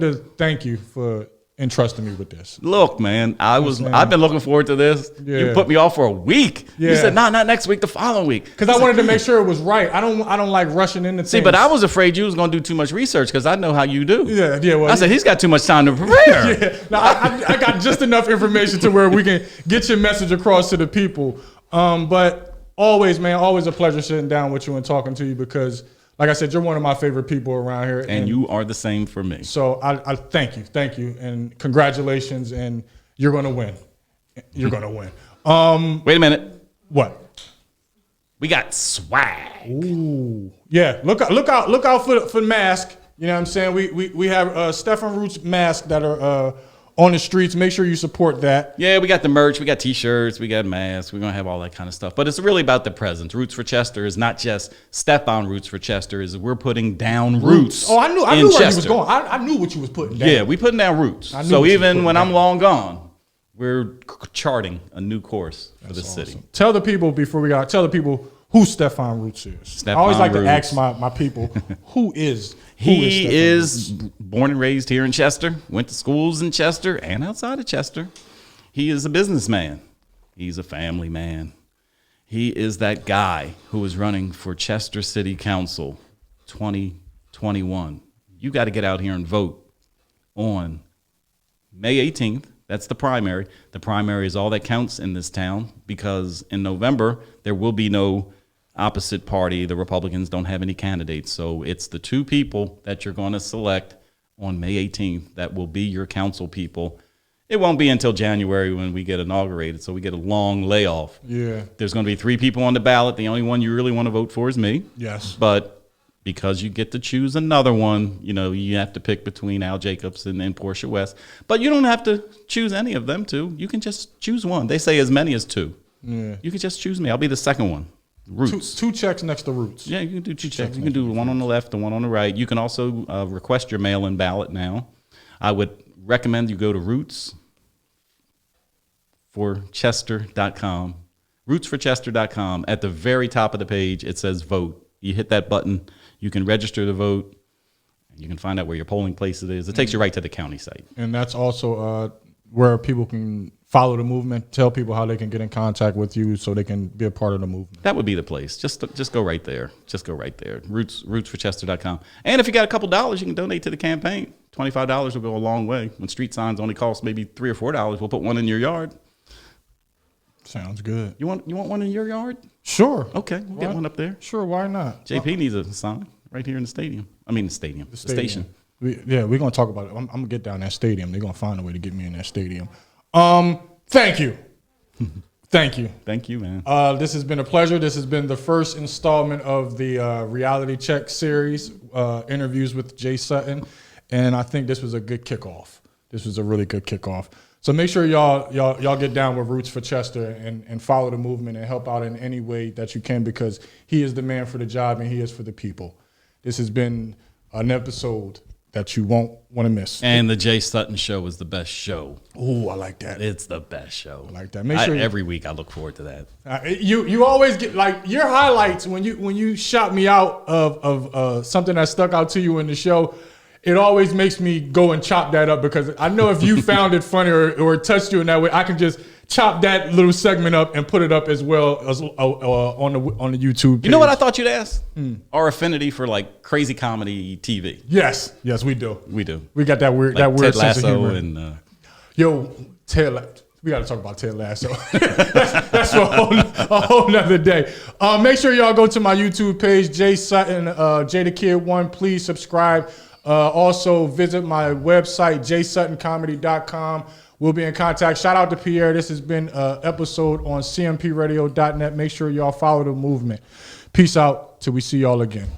to thank you for entrusting me with this. Look, man, I've been looking forward to this. Yeah. You put me off for a week. Yeah. You said, not next week, the following week. Because I wanted to make sure it was right. I don't like rushing into things. See, but I was afraid you was going to do too much research because I know how you do. Yeah. Well, I said, he's got too much time to prepare. Yeah. Now, I got just enough information to where we can get your message across to the people. But always, man, always a pleasure sitting down with you and talking to you because, like I said, you're one of my favorite people around here. And you are the same for me. So I thank you, and congratulations, and you're gonna win. You're gonna win. Wait a minute. What? We got swag. Ooh, yeah. Look out for mask. You know what I'm saying? We have Stefan Roots masks that are on the streets. Make sure you support that. Yeah, we got the merch, we got T-shirts, we got masks, we're going to have all that kind of stuff. But it's really about the presence. Roots for Chester is not just Stefan Roots for Chester, is we're putting down roots. Oh, I knew where you was going. I knew what you was putting down. Yeah, we putting down roots. So even when I'm long gone, we're charting a new course for the city. Tell the people tell the people who Stefan Roots is. I always like to ask my people, who is He is born and raised here in Chester, went to schools in Chester and outside of Chester. He is a businessman. He's a family man. He is that guy who is running for Chester City Council 2021. You got to get out here and vote on May 18th. That's the primary. The primary is all that counts in this town because in November, there will be no opposite party. The Republicans don't have any candidates. So it's the two people that you're going to select on May 18th that will be your council people. It won't be until January when we get inaugurated, so we get a long layoff. Yeah. There's going to be 3 people on the ballot. The only one you really want to vote for is me. Yes. But because you get to choose another one, you have to pick between Al Jacobs and Portia West. But you don't have to choose any of them two. You can just choose one. They say as many as 2. Yeah. You can just choose me. I'll be the second one. Roots. Two checks next to Roots. Yeah, you can do 2 checks. You can do one on the left and one on the right. You can also request your mail-in ballot now. I would recommend you go to rootsforchester.com. Rootsforchester.com. At the very top of the page, it says vote. You hit that button. You can register to vote. You can find out where your polling place is. It takes you right to the county site. And that's also where people can follow the movement, tell people how they can get in contact with you so they can be a part of the movement. That would be the place. Just go right there. Just go right there. Rootsforchester.com. And if you got a couple dollars, you can donate to the campaign. $25 will go a long way. When street signs only cost maybe $3 or $4, we'll put one in your yard. Sounds good. You want one in your yard? Sure. Okay, we'll get one up there. Sure, why not? JP needs a sign right here in the stadium. I mean the station. We're going to talk about it. I'm going to get down that stadium. They're going to find a way to get me in that stadium. Thank you. Thank you. Thank you, man. This has been a pleasure. This has been the first installment of the Reality Check series, interviews with Jay Sutton. And I think this was a good kickoff. This was a really good kickoff. So make sure y'all get down with Roots for Chester and follow the movement and help out in any way that you can because he is the man for the job and he is for the people. This has been an episode that you won't want to miss. And the Jay Sutton Show is the best show. Ooh, I like that. It's the best show. I like that. Make sure every week I look forward to that. You always get like your highlights when you shout me out of something that stuck out to you in the show. It always makes me go and chop that up because I know if you found it funny or it touched you in that way, I can just chop that little segment up and put it up as well as on the YouTube page. You know what I thought you'd ask? Our affinity for like crazy comedy TV. Yes, we do. We do. We got that weird Ted sense of Lasso humor. and Yo, Ted Lasso. We got to talk about Ted Lasso. that's for a whole nother day. Make sure y'all go to my YouTube page, Jay Sutton, Jay the Kid 1. Please subscribe. Also visit my website, jsuttoncomedy.com. We'll be in contact. Shout out to Pierre. This has been an episode on cmpradio.net. Make sure y'all follow the movement. Peace out till we see y'all again.